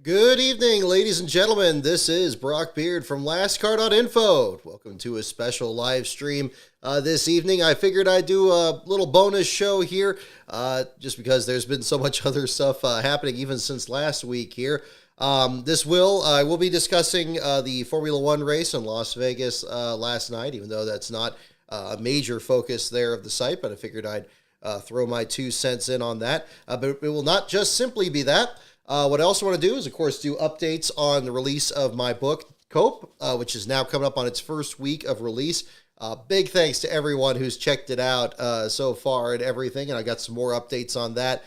Good evening, ladies and gentlemen. This is Brock Beard from LastCar.info. Welcome to a special live stream this evening. I figured I'd do a little bonus show here just because there's been so much other stuff happening even since last week here. I will be discussing the Formula One race in Las Vegas last night, even though that's not a major focus there of the site, but I figured I'd throw my 2 cents in on that. But it will not just simply be that. What I also want to do is, of course, do updates on the release of my book, Cope, which is now coming up on its first week of release. Big thanks to everyone who's checked it out so far and everything, and I got some more updates on that,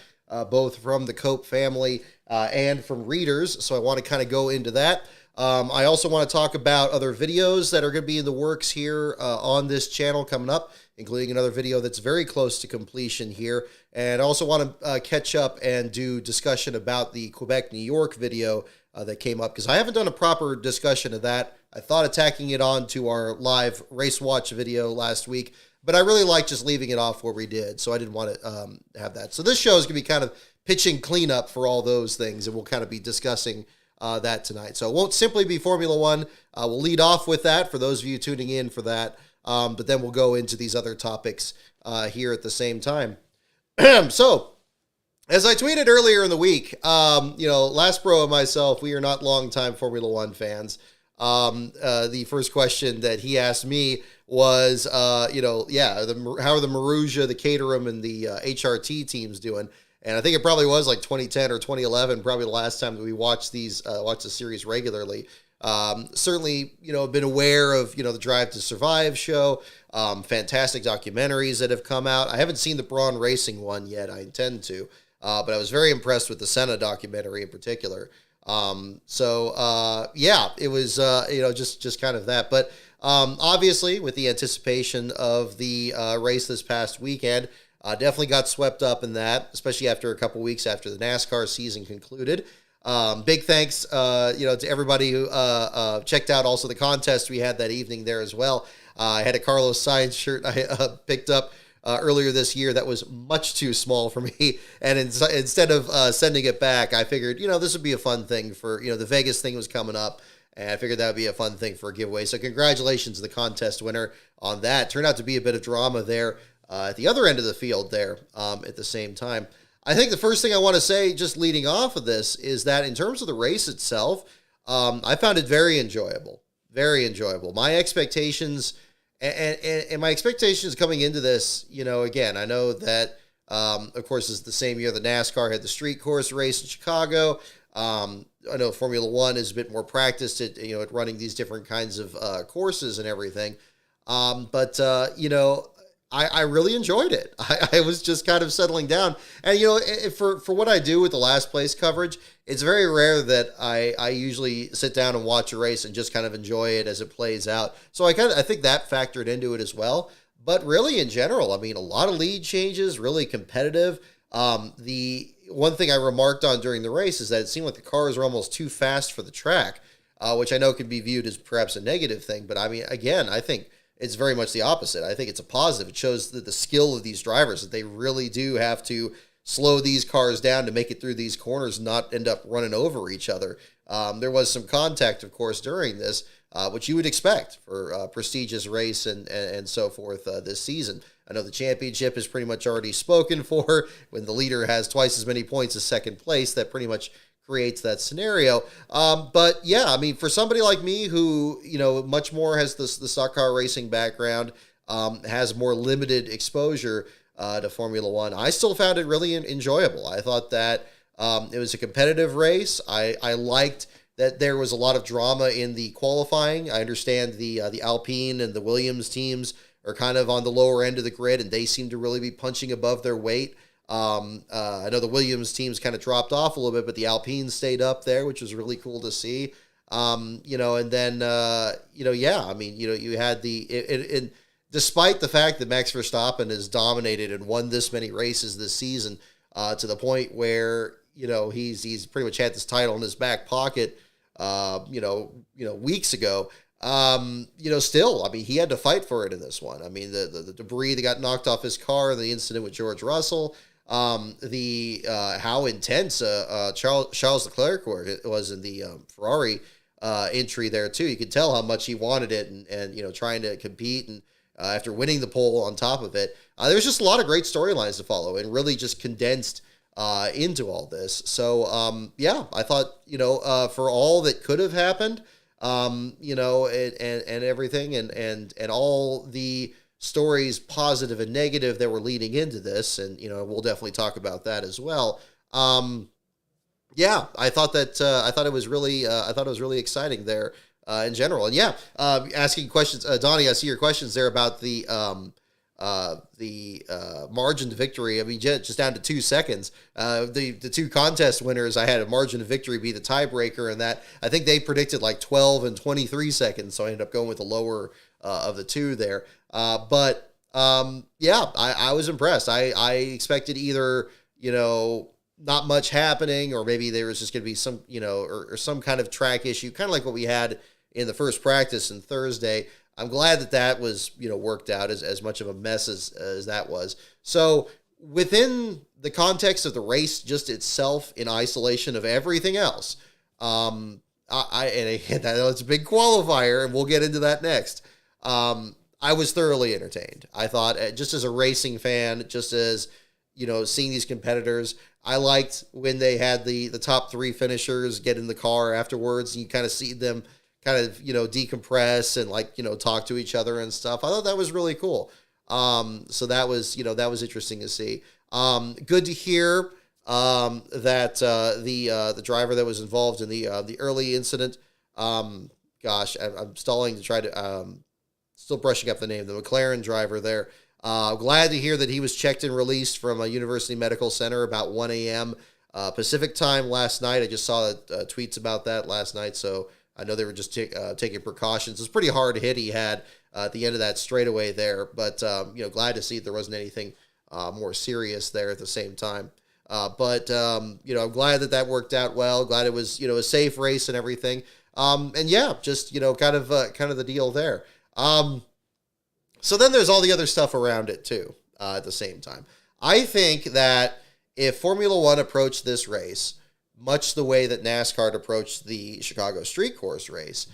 both from the Cope family and from readers, so I want to kind of go into that. I also want to talk about other videos that are going to be in the works here on this channel coming up, including another video that's very close to completion here. And I also want to catch up and do discussion about the Quebec, New York video that came up, because I haven't done a proper discussion of that. I thought of tacking it on to our live race watch video last week, but I really like just leaving it off where we did, so I didn't want to have that. So this show is going to be kind of pitching cleanup for all those things, and we'll kind of be discussing that tonight. So it won't simply be Formula One. We'll lead off with that for those of you tuning in for that, but then we'll go into these other topics here at the same time. So, as I tweeted earlier in the week, Last Bro and myself, we are not longtime Formula One fans. The first question that he asked me was, how are the Marussia, the Caterham, and the HRT teams doing? And I think it probably was like 2010 or 2011, probably the last time that we watched the series regularly. Certainly, been aware of, the Drive to Survive show, fantastic documentaries that have come out. I haven't seen the Braun Racing one yet. I intend to, but I was very impressed with the Senna documentary in particular. It was, just kind of that. But obviously, with the anticipation of the race this past weekend, definitely got swept up in that, especially after a couple weeks after the NASCAR season concluded. Big thanks, to everybody who checked out also the contest we had that evening there as well. I had a Carlos Sainz shirt I picked up earlier this year that was much too small for me, and instead of sending it back, I figured, this would be a fun thing for, the Vegas thing was coming up, and I figured that would be a fun thing for a giveaway. So congratulations to the contest winner on that. Turned out to be a bit of drama there at the other end of the field there at the same time. I think the first thing I want to say, just leading off of this, is that in terms of the race itself, I found it very enjoyable. Very enjoyable. My expectations, and my expectations coming into this, again, I know that, of course, it's the same year that NASCAR had the street course race in Chicago. I know Formula One is a bit more practiced at running these different kinds of courses and everything. I really enjoyed it. I was just kind of settling down. And, for what I do with the last place coverage, it's very rare that I usually sit down and watch a race and just kind of enjoy it as it plays out. So I think that factored into it as well. But really, in general, a lot of lead changes, really competitive. The one thing I remarked on during the race is that it seemed like the cars were almost too fast for the track, which I know could be viewed as perhaps a negative thing. But, again, I think it's very much the opposite. I think it's a positive. It shows the skill of these drivers, that they really do have to slow these cars down to make it through these corners and not end up running over each other. There was some contact, of course, during this, which you would expect for a prestigious race and so forth this season. I know the championship is pretty much already spoken for. When the leader has twice as many points as second place, that pretty much creates that scenario. But yeah, for somebody like me who, much more has the stock car racing background, has more limited exposure to Formula One, I still found it really enjoyable. I thought that it was a competitive race. I liked that there was a lot of drama in the qualifying. I understand the Alpine and the Williams teams are kind of on the lower end of the grid, and they seem to really be punching above their weight. I know the Williams teams kind of dropped off a little bit, but the Alpine stayed up there, which was really cool to see. You had and despite the fact that Max Verstappen has dominated and won this many races this season, to the point where, he's pretty much had this title in his back pocket, weeks ago. Still, he had to fight for it in this one. The debris that got knocked off his car, the incident with George Russell, the how intense Charles Leclerc was in the Ferrari entry there too. You could tell how much he wanted it, and trying to compete, and after winning the pole on top of it, there's just a lot of great storylines to follow, and really just condensed into all this. So yeah, I thought for all that could have happened, and everything, and all the stories, positive and negative, that were leading into this, and we'll definitely talk about that as well. Yeah, I thought it was really exciting there in general, and yeah, asking questions, Donnie. I see your questions there about the margin to victory. I mean, just down to 2 seconds. The two contest winners, I had a margin of victory be the tiebreaker, and that I think they predicted like 12 and 23 seconds, so I ended up going with the lower of the two there. But yeah, I was impressed. I expected either not much happening, or maybe there was just going to be some or some kind of track issue, kind of like what we had in the first practice on Thursday. I'm glad that was, worked out as much of a mess as that was. So within the context of the race just itself, in isolation of everything else, and again, that's a big qualifier, and we'll get into that next. I was thoroughly entertained. I thought, just as a racing fan, just as, seeing these competitors, I liked when they had the top three finishers get in the car afterwards, and you kind of see them kind of, decompress and talk to each other and stuff. I thought that was really cool. So that was interesting to see. Good to hear that the driver that was involved in the early incident, gosh, I'm stalling to try to, still brushing up the name, the McLaren driver there. Glad to hear that he was checked and released from a University Medical Center about 1 a.m. Pacific time last night. I just saw tweets about that last night, so I know they were just taking precautions. It's pretty hard hit he had at the end of that straightaway there, but glad to see there wasn't anything more serious there at the same time. But I'm glad that worked out well. Glad it was a safe race and everything. And yeah, just kind of the deal there. So then there's all the other stuff around it too. At the same time, I think that if Formula One approached this race much the way that NASCAR approached the Chicago Street Course race,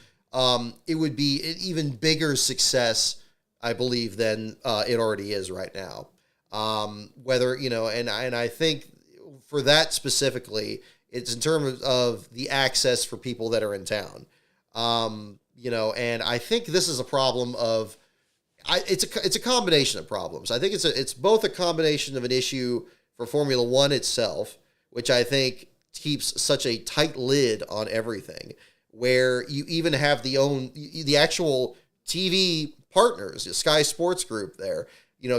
it would be an even bigger success, I believe, than it already is right now. And I think for that specifically, it's in terms of the access for people that are in town. And I think this is a problem of, it's a combination of problems. I think it's both a combination of an issue for Formula One itself, which I think keeps such a tight lid on everything, where you even have the actual TV partners, the Sky Sports Group there,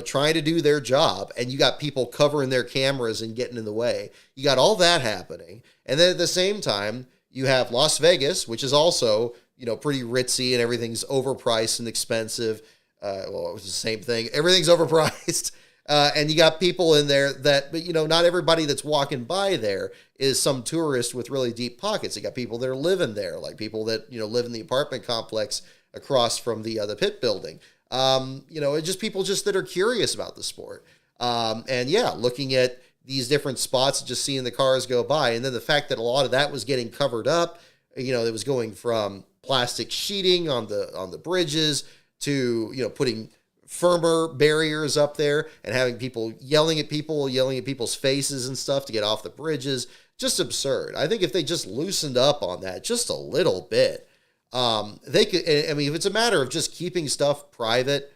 trying to do their job, and you got people covering their cameras and getting in the way. You got all that happening. And then at the same time, you have Las Vegas, which is also, pretty ritzy, and everything's overpriced and expensive. Well, it was the same thing. Everything's overpriced. And you got people in there but not everybody that's walking by there is some tourist with really deep pockets. You got people that are living there, like people that, live in the apartment complex across from the pit building. Just people that are curious about the sport. And yeah, looking at these different spots, just seeing the cars go by. And then the fact that a lot of that was getting covered up, it was going from plastic sheeting on the bridges to, putting firmer barriers up there and having people yelling at people's faces and stuff to get off the bridges. Just absurd. I think if they just loosened up on that just a little bit, they could. I mean, if it's a matter of just keeping stuff private,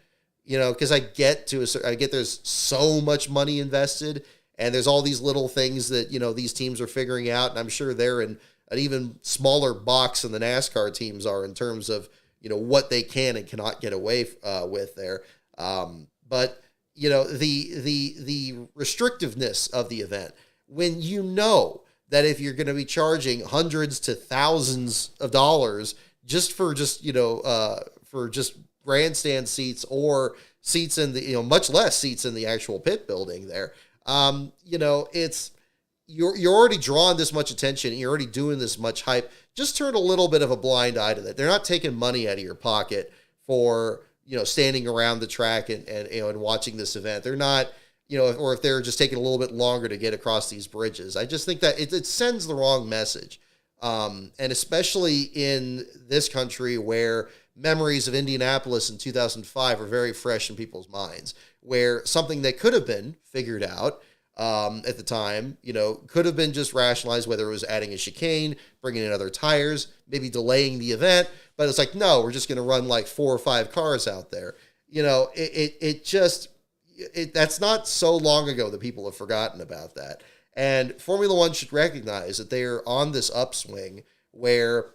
because I get there's so much money invested, and there's all these little things that these teams are figuring out, and I'm sure they're in an even smaller box than the NASCAR teams are in terms of what they can and cannot get away with there. But the restrictiveness of the event, when that if you're going to be charging hundreds to thousands of dollars for grandstand seats, or seats in the much less seats in the actual pit building there, it's you're already drawing this much attention, and you're already doing this much hype. Just turn a little bit of a blind eye to that. They're not taking money out of your pocket for standing around the track and watching this event. They're not or if they're just taking a little bit longer to get across these bridges. I just think that it sends the wrong message. And especially in this country where memories of Indianapolis in 2005 are very fresh in people's minds, where something that could have been figured out at the time, could have been just rationalized, whether it was adding a chicane, bringing in other tires, maybe delaying the event. But it's like, no, we're just going to run like 4 or 5 cars out there. That's not so long ago that people have forgotten about that. And Formula One should recognize that they are on this upswing where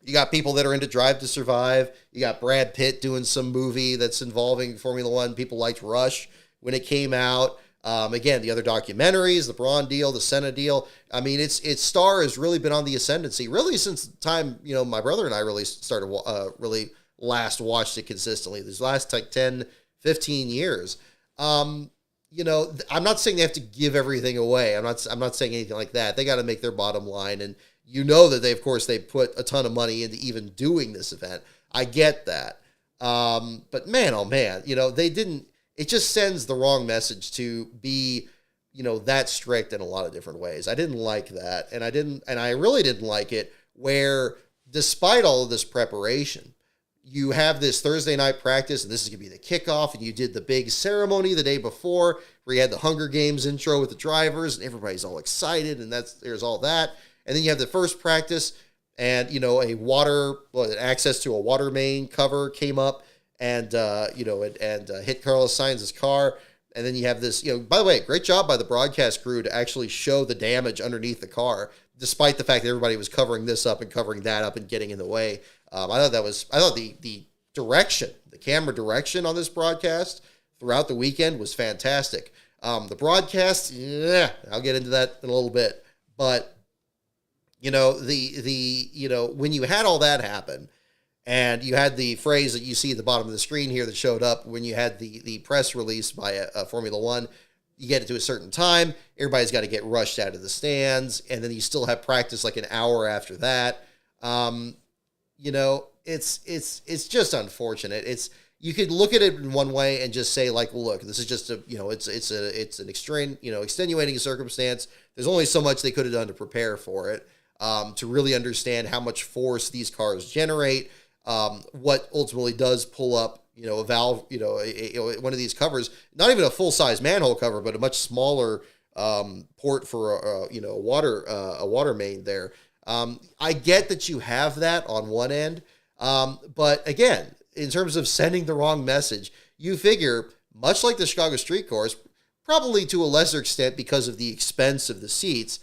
you got people that are into Drive to Survive. You got Brad Pitt doing some movie that's involving Formula One. People liked Rush when it came out. Again, the other documentaries, the Braun deal, the Senna deal. I mean, its star has really been on the ascendancy, really since the time, my brother and I really started, really last watched it consistently. These last like 10, 15 years. I'm not saying they have to give everything away. I'm not saying anything like that. They got to make their bottom line. And that they put a ton of money into even doing this event. I get that. But man, oh man, it just sends the wrong message to be, that strict in a lot of different ways. I didn't like that. And I really didn't like it where despite all of this preparation, you have this Thursday night practice, and this is going to be the kickoff, and you did the big ceremony the day before where you had the Hunger Games intro with the drivers, and everybody's all excited, and there's all that. And then you have the first practice, and, access to a water main cover came up, and hit Carlos Sainz's car. And then you have this, by the way, great job by the broadcast crew to actually show the damage underneath the car, despite the fact that everybody was covering this up and covering that up and getting in the way. I thought the direction, the camera direction on this broadcast throughout the weekend was fantastic. The broadcast, I'll get into that in a little bit. But, when you had all that happen, and you had the phrase that you see at the bottom of the screen here that showed up when you had the press release by a Formula One, you get it to a certain time, everybody's got to get rushed out of the stands, and then you still have practice like an hour after that. It's just unfortunate. You could look at it in one way and just say like, well, look, this is just it's an extreme, extenuating circumstance. There's only so much they could have done to prepare for it, to really understand how much force these cars generate, what ultimately does pull up, a valve, one of these covers, not even a full-size manhole cover, but a much smaller port for a water main there. I get that you have that on one end, but again, in terms of sending the wrong message, you figure, much like the Chicago Street Course, probably to a lesser extent because of the expense of the seats,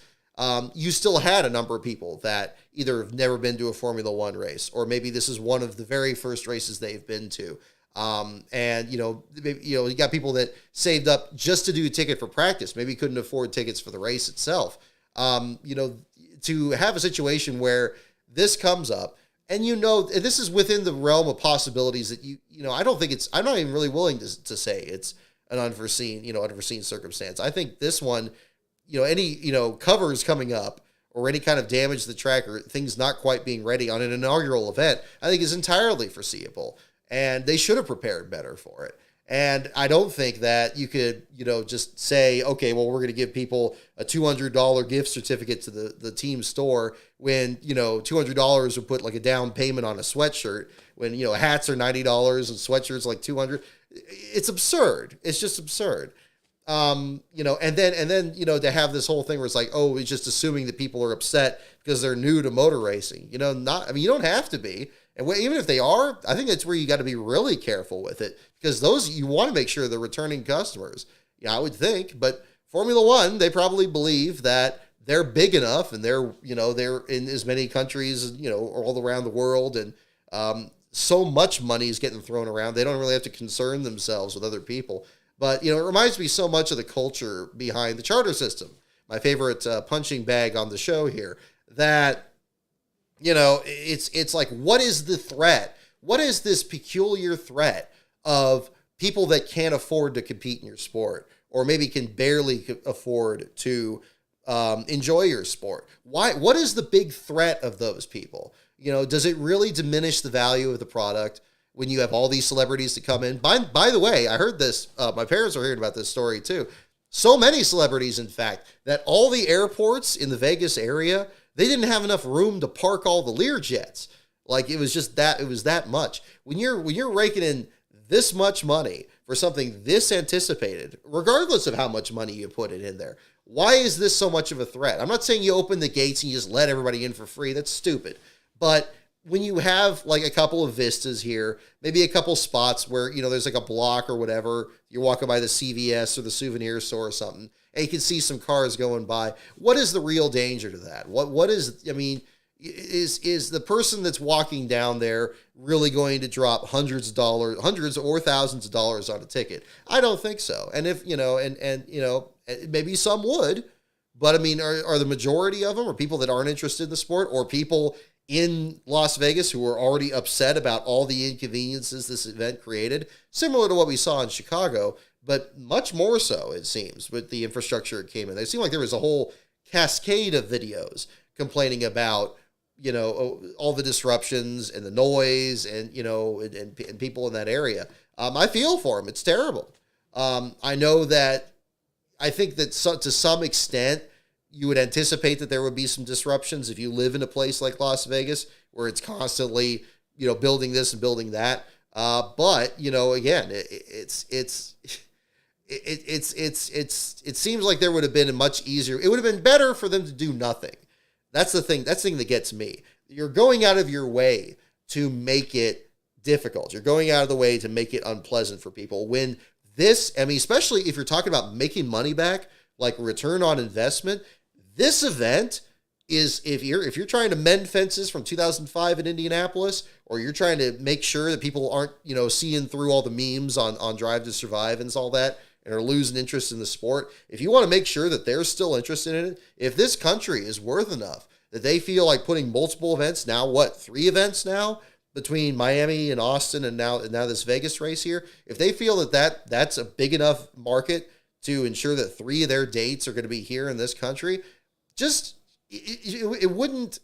you still had a number of people that either have never been to a Formula One race, or maybe this is one of the very first races they've been to. You got people that saved up just to do a ticket for practice, maybe couldn't afford tickets for the race itself. To have a situation where this comes up, and this is within the realm of possibilities that I'm not even really willing to say it's an unforeseen circumstance. I think this one, any, covers coming up or any kind of damage to the track or things not quite being ready on an inaugural event, I think is entirely foreseeable, and they should have prepared better for it. And I don't think that you could, just say, okay, well, we're going to give people a $200 gift certificate to the team store when, $200 would put like a down payment on a sweatshirt when, hats are $90 and sweatshirts like $200. It's absurd. It's just absurd. And then, to have this whole thing where it's like, oh, it's just assuming that people are upset because they're new to motor racing, you don't have to be. And even if they are, I think that's where you got to be really careful with it, because those, you want to make sure they're returning customers. I would think, but Formula One, they probably believe that they're big enough and they're in as many countries, all around the world. And, so much money is getting thrown around. They don't really have to concern themselves with other people. But, it reminds me so much of the culture behind the charter system, my favorite punching bag on the show here, that, it's like, what is the threat? What is this peculiar threat of people that can't afford to compete in your sport, or maybe can barely afford to enjoy your sport? Why? What is the big threat of those people? Does it really diminish the value of the product? when you have all these celebrities to come in. By the way, I heard this, my parents were hearing about this story too. So many celebrities, in fact, that all the airports in the Vegas area, they didn't have enough room to park all the Lear jets. Like it was that much. When you're raking in this much money for something this anticipated, regardless of how much money you put it in there, why is this so much of a threat? I'm not saying you open the gates and you just let everybody in for free. That's stupid. But when you have like a couple of vistas here, maybe a couple spots where, there's like a block or whatever, you're walking by the CVS or the souvenir store or something, and you can see some cars going by. What is the real danger to that? What is, is the person that's walking down there really going to drop hundreds or thousands of dollars on a ticket? I don't think so. And if, maybe some would, but are the majority of them are people that aren't interested in the sport, or people in Las Vegas who are already upset about all the inconveniences this event created, similar to what we saw in Chicago, but much more so, it seems, with the infrastructure it came in. It seemed like there was a whole cascade of videos complaining about, all the disruptions and the noise and people in that area. I feel for them. It's terrible. I know that I think that to some extent, you would anticipate that there would be some disruptions if you live in a place like Las Vegas where it's constantly, building this and building that. But again, it seems like there would have been a much easier. It would have been better for them to do nothing. That's the thing. That's the thing that gets me. You're going out of your way to make it difficult. You're going out of the way to make it unpleasant for people. When this, especially if you're talking about making money back, like return on investment, this event is, if you're trying to mend fences from 2005 in Indianapolis, or you're trying to make sure that people aren't, seeing through all the memes on Drive to Survive and all that, and are losing interest in the sport, if you want to make sure that they're still interested in it, if this country is worth enough that they feel like putting multiple events, now 3 events now, between Miami and Austin and now this Vegas race here, if they feel that's a big enough market to ensure that 3 of their dates are going to be here in this country, it wouldn't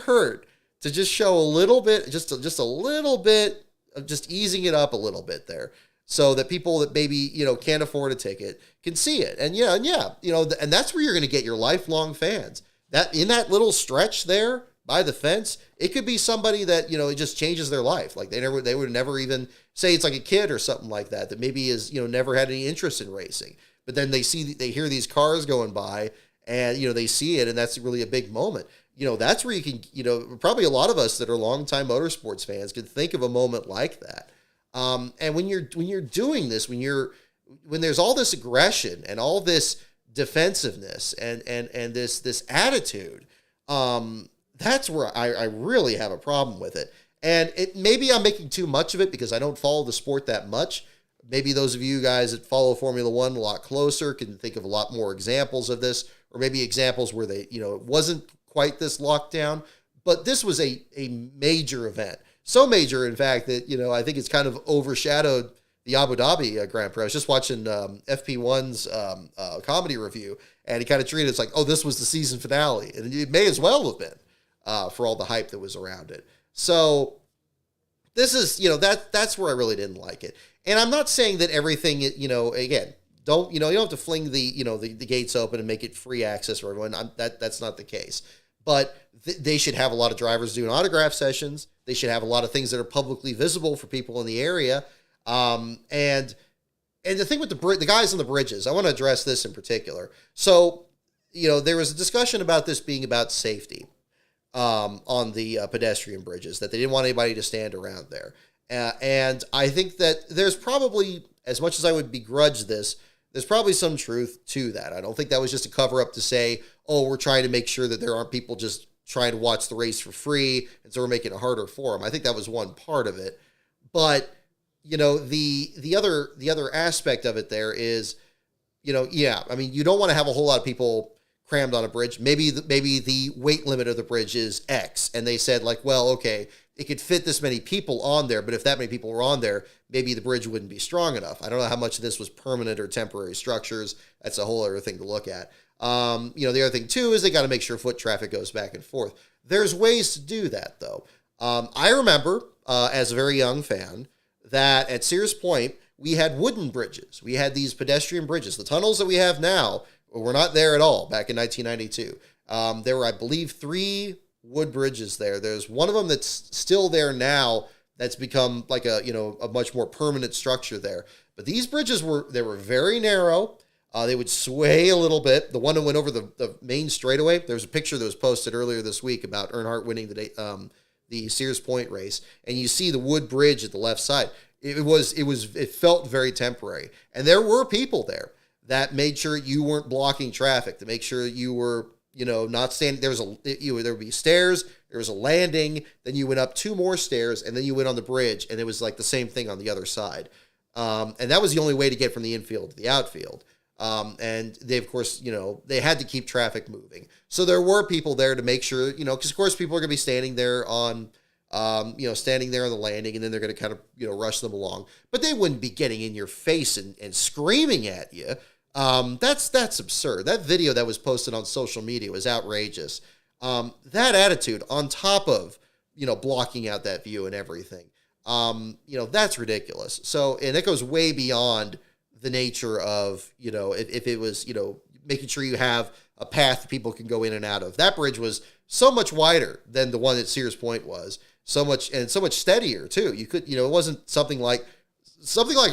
hurt to just show a little bit, just a little bit of just easing it up a little bit there, so that people that maybe can't afford a ticket can see it. And and that's where you're going to get your lifelong fans. That in that little stretch there by the fence, it could be somebody that it just changes their life. Like they would never even say, it's like a kid or something like that maybe is never had any interest in racing, but then they hear these cars going by, and they see it, and that's really a big moment. That's where you can, probably a lot of us that are longtime motorsports fans can think of a moment like that. And when you're doing this, when there's all this aggression and all this defensiveness and this attitude, that's where I really have a problem with it. And maybe I'm making too much of it because I don't follow the sport that much. Maybe those of you guys that follow Formula One a lot closer can think of a lot more examples of this, or maybe examples where they, it wasn't quite this lockdown, but this was a major event. So major, in fact, that, I think it's kind of overshadowed the Abu Dhabi Grand Prix. I was just watching FP1's comedy review, and he kind of treated it as like, oh, this was the season finale. And it may as well have been for all the hype that was around it. So this is, that's where I really didn't like it. And I'm not saying that everything, again, don't, you don't have to fling the gates open and make it free access for everyone. That's not the case. But they should have a lot of drivers doing autograph sessions. They should have a lot of things that are publicly visible for people in the area. And the thing with the guys on the bridges, I want to address this in particular. So, there was a discussion about this being about safety on the pedestrian bridges, that they didn't want anybody to stand around there. And I think that there's probably, as much as I would begrudge this, there's probably some truth to that. I don't think that was just a cover up to say, oh, we're trying to make sure that there aren't people just trying to watch the race for free, and so we're making it harder for them. I think that was one part of it. But, the other aspect of it there is, you don't want to have a whole lot of people crammed on a bridge. Maybe the weight limit of the bridge is X, and they said like, well, okay, it could fit this many people on there, but if that many people were on there, maybe the bridge wouldn't be strong enough. I don't know how much of this was permanent or temporary structures. That's a whole other thing to look at. The other thing too is they got to make sure foot traffic goes back and forth. There's ways to do that though. I remember as a very young fan that at Sears Point, we had wooden bridges. We had these pedestrian bridges. The tunnels that we have now were not there at all back in 1992. There were, I believe, 3 wood bridges there. There's one of them that's still there now that's become like a much more permanent structure there. But these bridges were very narrow. They would sway a little bit. The one that went over the main straightaway, there was a picture that was posted earlier this week about Earnhardt winning the Sears Point race, and you see the wood bridge at the left side. It felt very temporary, and there were people there that made sure you weren't blocking traffic, to make sure you were not standing. There would be stairs, there was a landing, then you went up 2 more stairs, and then you went on the bridge, and it was like the same thing on the other side. And that was the only way to get from the infield to the outfield. And they, of course, they had to keep traffic moving. So there were people there to make sure, because of course people are going to be standing there on the landing, and then they're going to kind of, rush them along. But they wouldn't be getting in your face and screaming at you. That's absurd. That video that was posted on social media was outrageous. That attitude on top of, blocking out that view and everything, that's ridiculous. So, and that goes way beyond the nature of, if it was, making sure you have a path people can go in and out of. That bridge was so much wider than the one at Sears Point was. So much steadier too. You could, it wasn't something like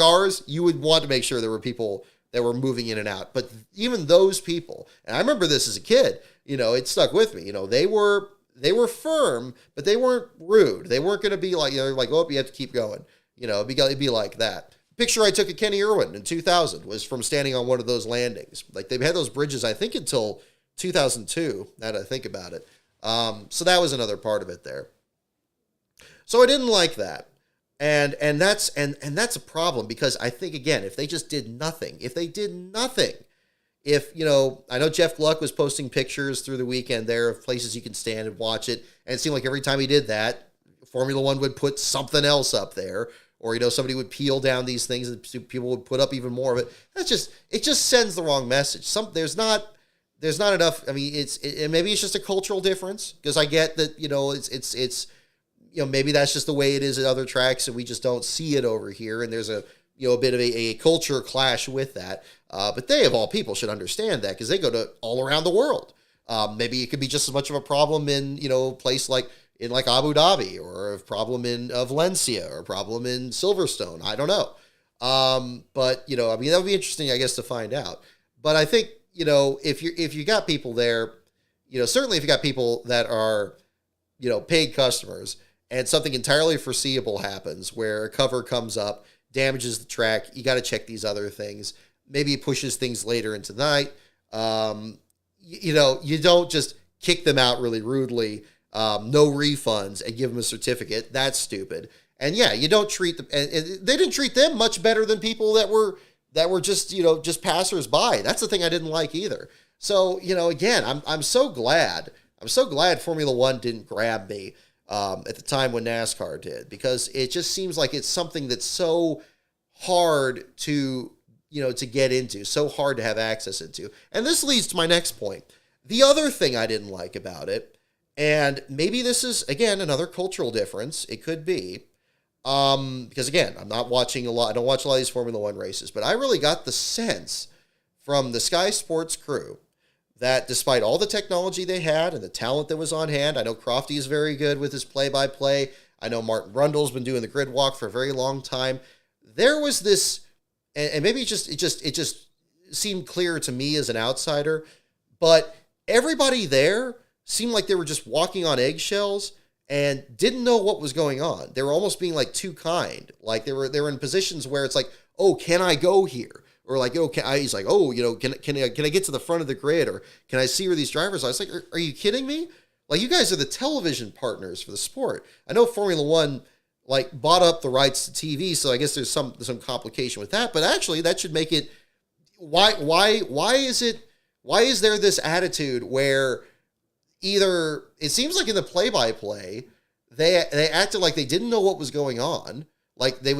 ours. You would want to make sure there were people that were moving in and out. But even those people, and I remember this as a kid, it stuck with me. They were firm, but they weren't rude. They weren't going to be like, oh, you have to keep going. It'd be like that. Picture I took of Kenny Irwin in 2000 was from standing on one of those landings. Like, they've had those bridges, I think, until 2002, now that I think about it. So that was another part of it there. So I didn't like that. And that's a problem, because I think, again, if they just did nothing, I know Jeff Gluck was posting pictures through the weekend there of places you can stand and watch it. And it seemed like every time he did that, Formula One would put something else up there. Or, somebody would peel down these things and people would put up even more of it. It just sends the wrong message. There's not enough. I mean, maybe it's just a cultural difference, because I get that, it's maybe that's just the way it is at other tracks and we just don't see it over here. And there's a bit of a culture clash with that. But they, of all people, should understand that, because they go to all around the world. Maybe it could be just as much of a problem in, a place like Abu Dhabi, or a problem in Valencia, or a problem in Silverstone. I don't know. But, that would be interesting, I guess, to find out. But I think, if you got people there, certainly if you got people that are, paid customers, and something entirely foreseeable happens where a cover comes up, damages the track, you got to check these other things. Maybe it pushes things later into the night. You don't just kick them out really rudely, no refunds, and give them a certificate. That's stupid. And yeah, you don't treat them, and they didn't treat them much better than people that were just passersby. That's the thing I didn't like either. So, again, I'm so glad Formula One didn't grab me at the time when NASCAR did, because it just seems like it's something that's so hard to get into, so hard to have access into. And this leads to my next point. The other thing I didn't like about it, and maybe this is, again, another cultural difference, it could be, because again, I don't watch a lot of these Formula One races, but I really got the sense from the Sky Sports crew that despite all the technology they had and the talent that was on hand, I know Crofty is very good with his play-by-play. I know Martin Brundle's been doing the grid walk for a very long time. There was this, and maybe it just seemed clear to me as an outsider, but everybody there seemed like they were just walking on eggshells and didn't know what was going on. They were almost being like too kind. Like they were in positions where it's like, oh, can I go here? Or like, he's like, oh, can I get to the front of the grid? Or can I see where these drivers are? I was like, are you kidding me? Like, you guys are the television partners for the sport. I know Formula One bought up the rights to TV, so I guess there's some complication with that. But actually, that should make it. Why is there this attitude where either it seems like in the play-by-play they acted like they didn't know what was going on, like you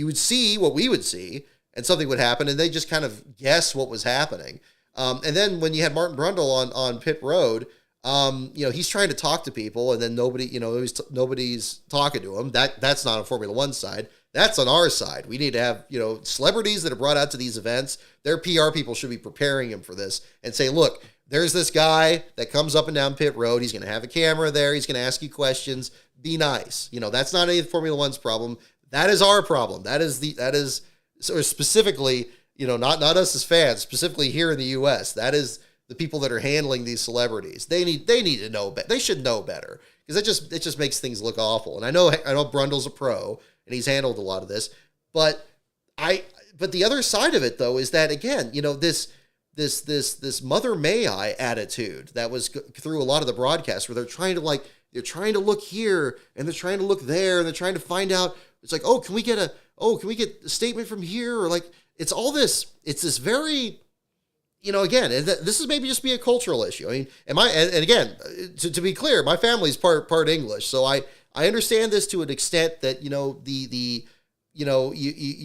would see what we would see, and something would happen, and they just kind of guess what was happening. And then when you had Martin Brundle on pit road, He's trying to talk to people, and then nobody's talking to him. That's not on Formula One side. That's on our side. We need to have, celebrities that are brought out to these events. Their PR people should be preparing him for this and say, look, there's this guy that comes up and down pit road. He's going to have a camera there. He's going to ask you questions. Be nice. That's not any of Formula One's problem. That is our problem. That is so specifically, not us as fans, specifically here in the U.S. That is the people that are handling these celebrities. They need to know better. They should know better, because it just makes things look awful. And I know Brundle's a pro and he's handled a lot of this, but the other side of it though is that, again, this Mother May I attitude that was through a lot of the broadcasts, where they're trying to look here and they're trying to look there and they're trying to find out. It's like, can we get a statement from here? Or like, it's this very, again, this is maybe just be a cultural issue. I mean, and again, to be clear, my family's part English. So I understand this to an extent that, you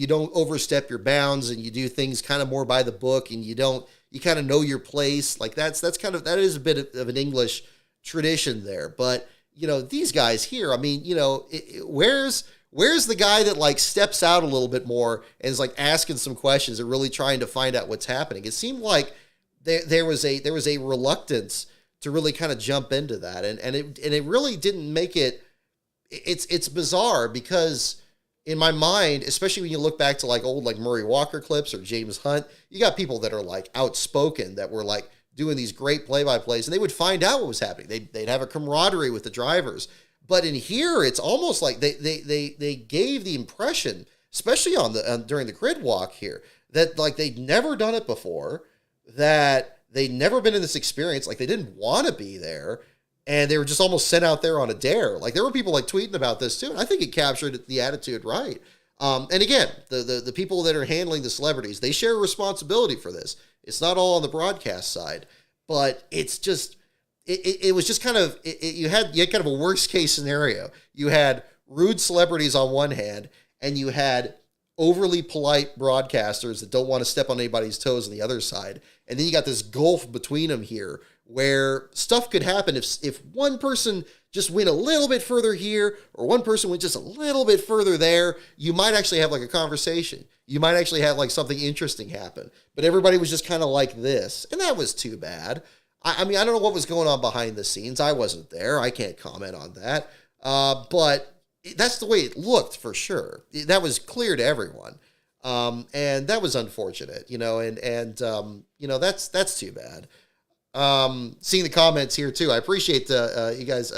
don't overstep your bounds and you do things kind of more by the book, and you kind of know your place. Like that is a bit of an English tradition there. But, these guys here, I mean, where's the guy that like steps out a little bit more and is like asking some questions and really trying to find out what's happening? It seemed like there was a reluctance to really kind of jump into that. And it really didn't make it. It's bizarre, because in my mind, especially when you look back to like old like Murray Walker clips or James Hunt, you got people that are like outspoken, that were like doing these great play-by-plays, and they would find out what was happening. They'd have a camaraderie with the drivers. But in here, it's almost like they gave the impression, especially during the grid walk here, that like they'd never done it before, that they'd never been in this experience, like they didn't want to be there, and they were just almost sent out there on a dare. Like there were people like tweeting about this too, and I think it captured the attitude right. And again, the people that are handling the celebrities, they share responsibility for this. It's not all on the broadcast side, but it's just. It was just kind of, you had kind of a worst case scenario. You had rude celebrities on one hand, and you had overly polite broadcasters that don't want to step on anybody's toes on the other side. And then you got this gulf between them here, where stuff could happen if one person just went a little bit further here, or one person went just a little bit further there. You might actually have like a conversation. You might actually have like something interesting happen. But everybody was just kind of like this, and that was too bad. I mean, I don't know what was going on behind the scenes. I wasn't there. I can't comment on that. But that's the way it looked for sure. That was clear to everyone. And that was unfortunate, and that's too bad. Seeing the comments here too. I appreciate you guys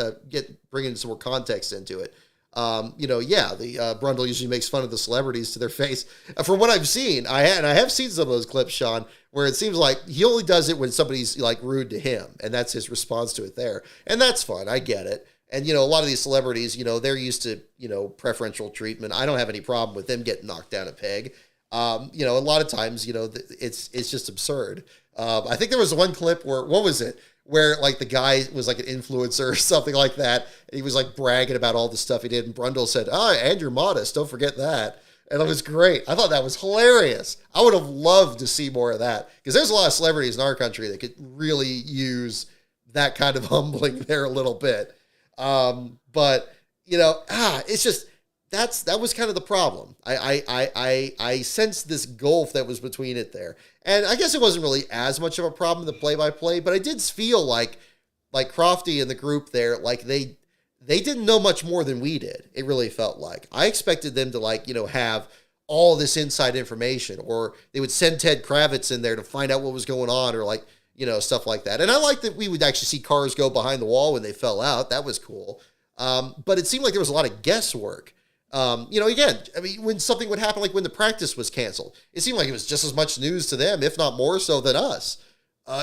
bringing some more context into it. Brundle usually makes fun of the celebrities to their face. From what I've seen, I have seen some of those clips, Sean, where it seems like he only does it when somebody's like rude to him, and that's his response to it there. And that's fun. I get it. And, a lot of these celebrities, they're used to, preferential treatment. I don't have any problem with them getting knocked down a peg. A lot of times, it's just absurd. I think there was one clip where like the guy was like an influencer or something like that. And he was like bragging about all the stuff he did. And Brundle said, and you're modest. Don't forget that. And it was great. I thought that was hilarious. I would have loved to see more of that, because there's a lot of celebrities in our country that could really use that kind of humbling there a little bit. But it's just, that was kind of the problem. I sensed this gulf that was between it there. And I guess it wasn't really as much of a problem, the play-by-play, but I did feel like Crofty and the group there, like they didn't know much more than we did. It really felt like. I expected them to have all this inside information, or they would send Ted Kravitz in there to find out what was going on, or stuff like that. And I like that we would actually see cars go behind the wall when they fell out. That was cool. But it seemed like there was a lot of guesswork. Again, I mean, when something would happen, like when the practice was canceled, it seemed like it was just as much news to them, if not more so than us.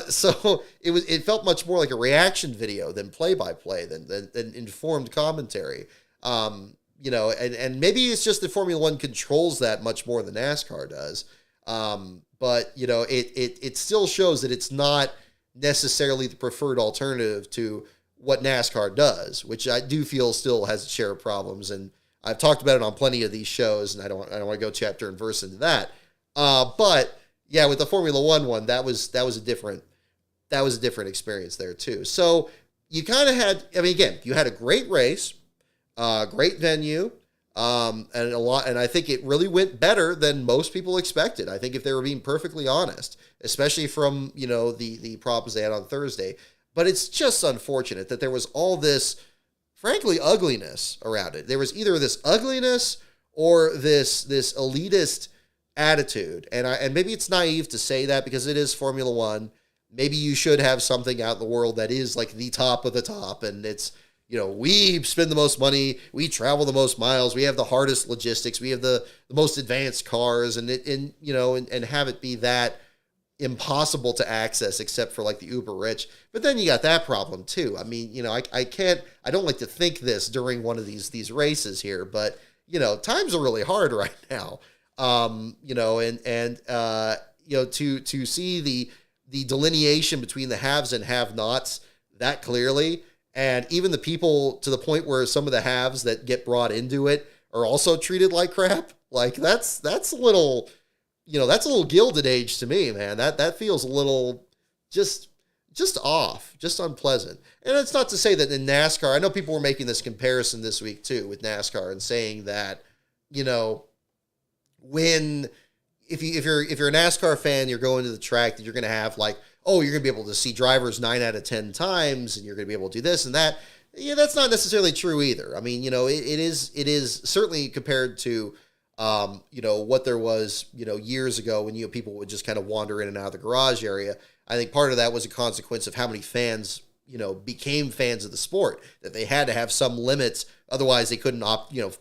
So it felt much more like a reaction video than play-by-play, than informed commentary. And maybe it's just that Formula One controls that much more than NASCAR does. But it still shows that it's not necessarily the preferred alternative to what NASCAR does, which I do feel still has a share of problems. And I've talked about it on plenty of these shows, and I don't want to go chapter and verse into that. But yeah, with the Formula One, that was a different experience there too. So you kind of had, I mean, again, you had a great race, great venue, and I think it really went better than most people expected. I think if they were being perfectly honest, especially from, the problems they had on Thursday. But it's just unfortunate that there was all this, frankly, ugliness around it. There was either this ugliness or this elitist attitude. And maybe it's naive to say that because it is Formula One. Maybe you should have something out in the world that is like the top of the top, and it's, we spend the most money, we travel the most miles, we have the hardest logistics, we have the most advanced cars, and have it be that impossible to access except for like the uber rich. But then you got that problem too. I mean, I don't like to think this during one of these races here, but times are really hard right now. To see the delineation between the haves and have-nots that clearly, and even the people to the point where some of the haves that get brought into it are also treated like crap. Like that's a little, that's a little Gilded Age to me, man. That feels a little just off, just unpleasant. And it's not to say that in NASCAR, I know people were making this comparison this week too with NASCAR and saying that, when if you're a NASCAR fan, you're going to the track that you're going to have like, oh, you're going to be able to see drivers 9 out of 10 times, and you're going to be able to do this and that. Yeah, that's not necessarily true either. I mean, it is certainly compared to, what there was, years ago when, people would just kind of wander in and out of the garage area. I think part of that was a consequence of how many fans, became fans of the sport, that they had to have some limits. Otherwise they couldn't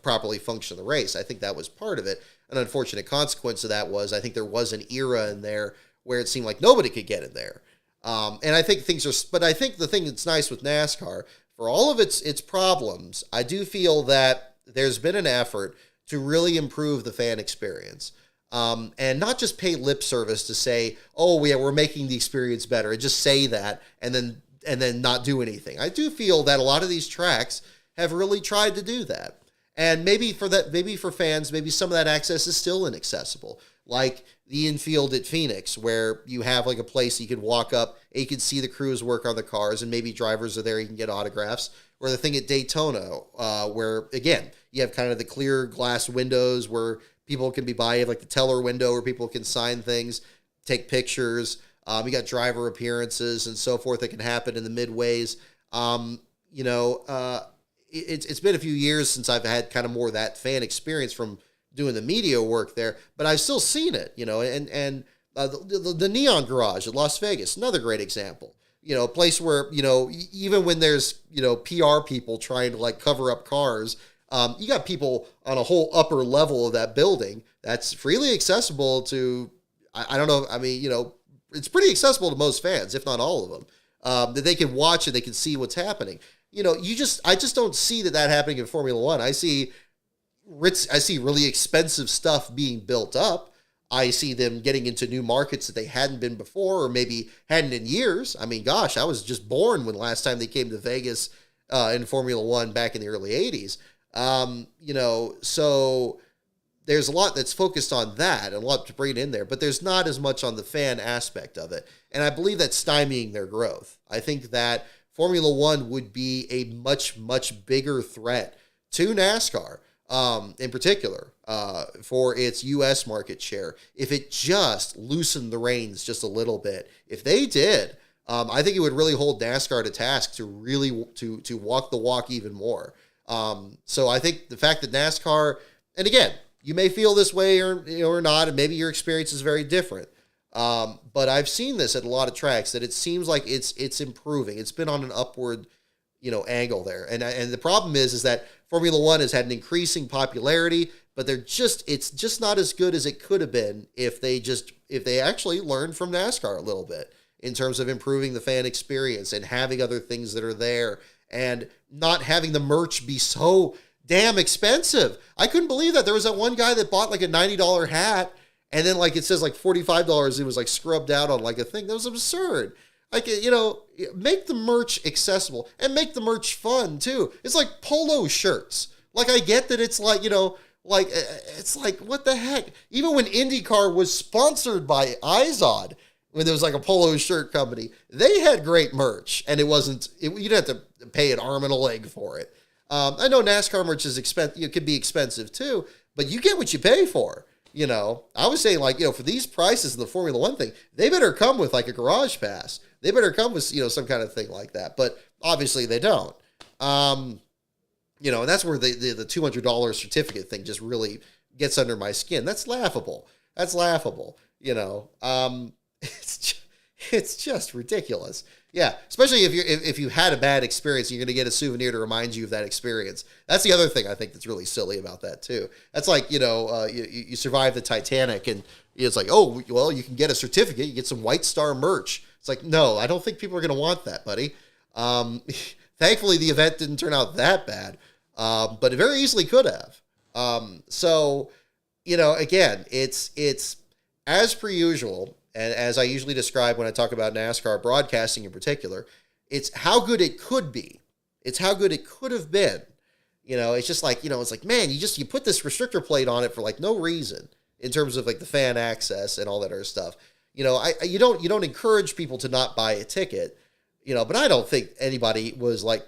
properly function the race. I think that was part of it. An unfortunate consequence of that was I think there was an era in there where it seemed like nobody could get in there. And I think but I think the thing that's nice with NASCAR, for all of its problems, I do feel that there's been an effort to really improve the fan experience. And not just pay lip service to say, oh, yeah, we're making the experience better, and just say that and then not do anything. I do feel that a lot of these tracks have really tried to do that. And maybe for fans, maybe some of that access is still inaccessible. Like the infield at Phoenix, where you have like a place you could walk up and you can see the crews work on the cars, and maybe drivers are there, you can get autographs. Or the thing at Daytona, where again, you have kind of the clear glass windows where people can be by. You have like the teller window where people can sign things, take pictures. You got driver appearances and so forth that can happen in the midways. It's been a few years since I've had kind of more of that fan experience from doing the media work there, but I've still seen it, and the Neon Garage at Las Vegas, another great example, a place where, even when there's, PR people trying to like cover up cars, you got people on a whole upper level of that building that's freely accessible to, I don't know. I mean, it's pretty accessible to most fans, if not all of them, that they can watch and they can see what's happening. I just don't see that happening in Formula One. I see really expensive stuff being built up. I see them getting into new markets that they hadn't been before, or maybe hadn't in years. I mean, gosh, I was just born when last time they came to Vegas in Formula One back in the early 80s. So there's a lot that's focused on that and a lot to bring in there, but there's not as much on the fan aspect of it. And I believe that's stymieing their growth. I think that Formula One would be a much, much bigger threat to NASCAR, in particular, for its U.S. market share, if it just loosened the reins just a little bit. If they did, I think it would really hold NASCAR to task to really to walk the walk even more. So I think the fact that NASCAR, and again, you may feel this way or not, and maybe your experience is very different. But I've seen this at a lot of tracks that it seems like it's improving. It's been on an upward, angle there. And the problem is that Formula One has had an increasing popularity, but it's just not as good as it could have been if they actually learned from NASCAR a little bit in terms of improving the fan experience and having other things that are there and not having the merch be so damn expensive. I couldn't believe that. There was that one guy that bought like a $90 hat, and then like it says like $45, it was like scrubbed out on like a thing. That was absurd. Like, make the merch accessible and make the merch fun too. It's like polo shirts. Like, I get that it's like, it's like, what the heck? Even when IndyCar was sponsored by Izod, when there was like a polo shirt company, they had great merch, and you didn't have to pay an arm and a leg for it. I know NASCAR merch is expensive, it could be expensive too, but you get what you pay for. I was saying, like, for these prices in the Formula One thing, they better come with like a garage pass. They better come with, some kind of thing like that. But obviously they don't. And that's where the $200 certificate thing just really gets under my skin. That's laughable. It's just ridiculous. Yeah, especially if you had a bad experience, you're going to get a souvenir to remind you of that experience. That's the other thing I think that's really silly about that too. That's like, you survived the Titanic, and it's like, oh, well, you can get a certificate, you get some White Star merch. It's like, no, I don't think people are going to want that, buddy. Thankfully, the event didn't turn out that bad, but it very easily could have. So, again, it's as per usual. And as I usually describe when I talk about NASCAR broadcasting in particular, it's how good it could be. It's how good it could have been. It's just like, it's like, man, you put this restrictor plate on it for like no reason in terms of like the fan access and all that other stuff. You don't encourage people to not buy a ticket, but I don't think anybody was like,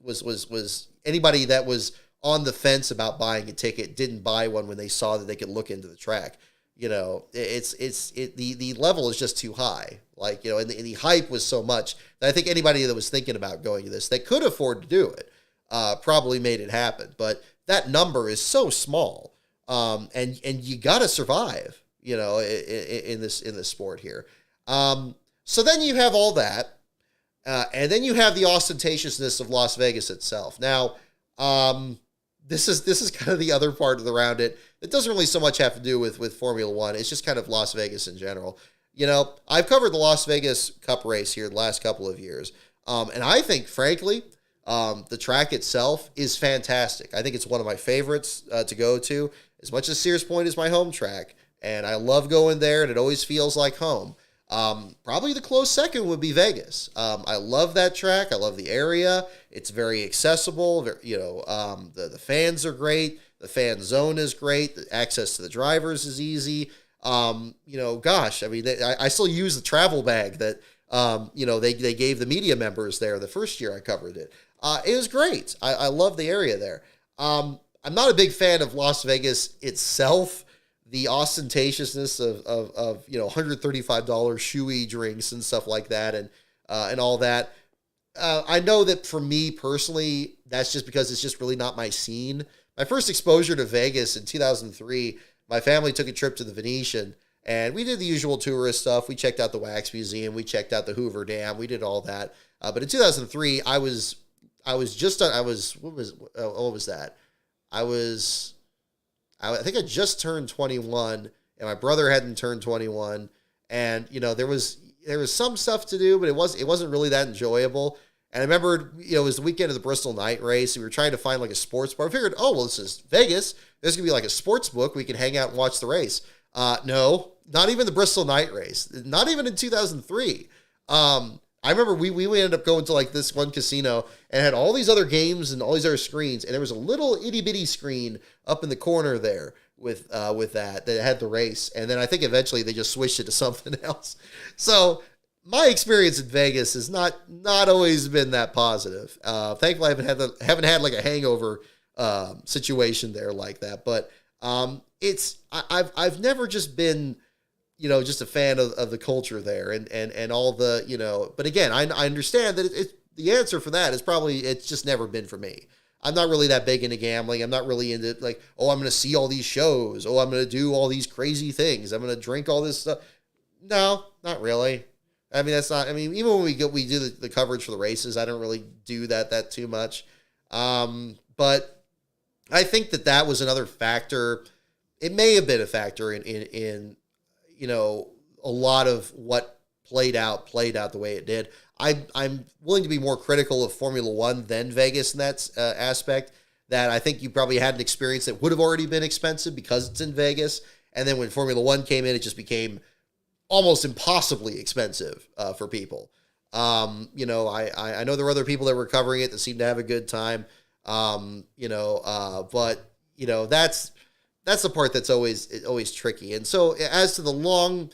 was anybody that was on the fence about buying a ticket didn't buy one when they saw that they could look into the track. The level is just too high. Like, and the hype was so much that I think anybody that was thinking about going to this, that could afford to do it, probably made it happen. But that number is so small. And you got to survive, in this sport here. So then you have all that. And then you have the ostentatiousness of Las Vegas itself. Now, this is kind of the other part around it. It doesn't really so much have to do with Formula One. It's just kind of Las Vegas in general. I've covered the Las Vegas Cup race here the last couple of years. And I think, frankly, the track itself is fantastic. I think it's one of my favorites to go to, as much as Sears Point is my home track. And I love going there, and it always feels like home. Probably the close second would be Vegas. I love that track. I love the area. It's very accessible. The fans are great. The fan zone is great. The access to the drivers is easy. Gosh, I mean, I still use the travel bag that, they gave the media members there the first year I covered it. It was great. I love the area there. I'm not a big fan of Las Vegas itself. The ostentatiousness of $135 shoey drinks and stuff like that, and all that. I know that for me personally, that's just because it's just really not my scene. My first exposure to Vegas in 2003, my family took a trip to the Venetian, and we did the usual tourist stuff. We checked out the Wax Museum, we checked out the Hoover Dam, we did all that. But in 2003, what was that? I think I just turned 21, and my brother hadn't turned 21, and there was some stuff to do, but it wasn't really that enjoyable. And I remember, it was the weekend of the Bristol night race, and we were trying to find like a sports bar. I figured, oh well, this is Vegas. There's gonna be like a sports book. We can hang out and watch the race. No, not even the Bristol night race. Not even in 2003. I remember we ended up going to like this one casino and had all these other games and all these other screens, and there was a little itty bitty screen up in the corner there with that had the race, and then I think eventually they just switched it to something else. So my experience in Vegas has not always been that positive. Thankfully, I haven't had like a hangover situation there like that, but I've never just been just a fan of the culture there and all the, but again, I understand that the answer for that is probably, it's just never been for me. I'm not really that big into gambling. I'm not really into like, oh, I'm going to see all these shows. Oh, I'm going to do all these crazy things. I'm going to drink all this stuff. No, not really. I mean, even when we do the coverage for the races, I don't really do that too much. But I think that was another factor. It may have been a factor in a lot of what played out the way it did. I'm willing to be more critical of Formula One than Vegas in that aspect, that I think you probably had an experience that would have already been expensive because it's in Vegas. And then when Formula One came in, it just became almost impossibly expensive for people. I know there were other people that were covering it that seemed to have a good time. But that's the part that's always tricky. And so as to the long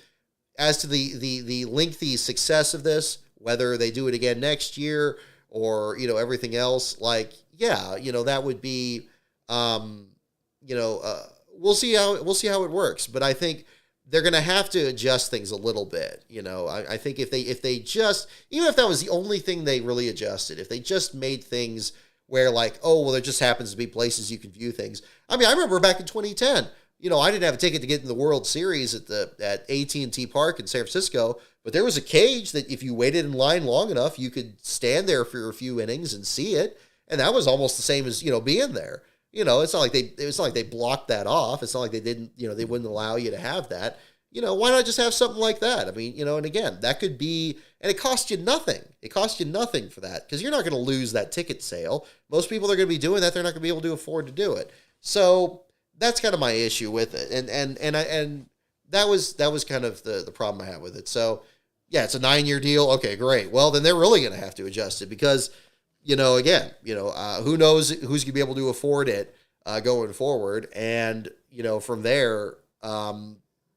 as to the lengthy success of this, whether they do it again next year or, everything else, like, yeah, that would be, you know, uh, we'll see how it works. But I think they're going to have to adjust things a little bit. I think if they just, even if that was the only thing they really adjusted, if they just made things where, like, oh, well, there just happens to be places you can view things. I mean, I remember back in 2010, I didn't have a ticket to get in the World Series at AT&T Park in San Francisco, but there was a cage that if you waited in line long enough, you could stand there for a few innings and see it, and that was almost the same as being there. It's not like they blocked that off. It's not like they didn't, they wouldn't allow you to have that. Why not just have something like that? I mean, and again, that could be, and it costs you nothing. It costs you nothing for that because you're not going to lose that ticket sale. Most people that are going to be doing that, they're not going to be able to afford to do it. So that's kind of my issue with it. And that was kind of the problem I had with it. So yeah, it's a 9-year deal. Okay, great. Well, then they're really going to have to adjust it because, again, who knows who's going to be able to afford it going forward. And, from there,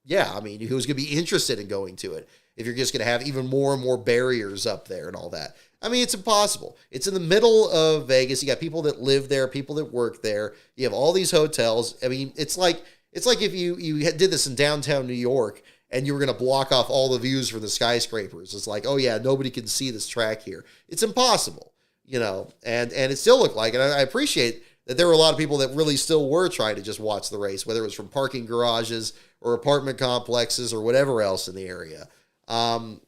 yeah, I mean, who's going to be interested in going to it if you're just going to have even more and more barriers up there and all that? I mean, it's impossible. It's in the middle of Vegas. You got people that live there, people that work there. You have all these hotels. I mean, it's like if you did this in downtown New York and you were going to block off all the views from the skyscrapers. It's like, oh yeah, nobody can see this track here. It's impossible, and it still looked like, and I appreciate that there were a lot of people that really still were trying to just watch the race, whether it was from parking garages or apartment complexes or whatever else in the area.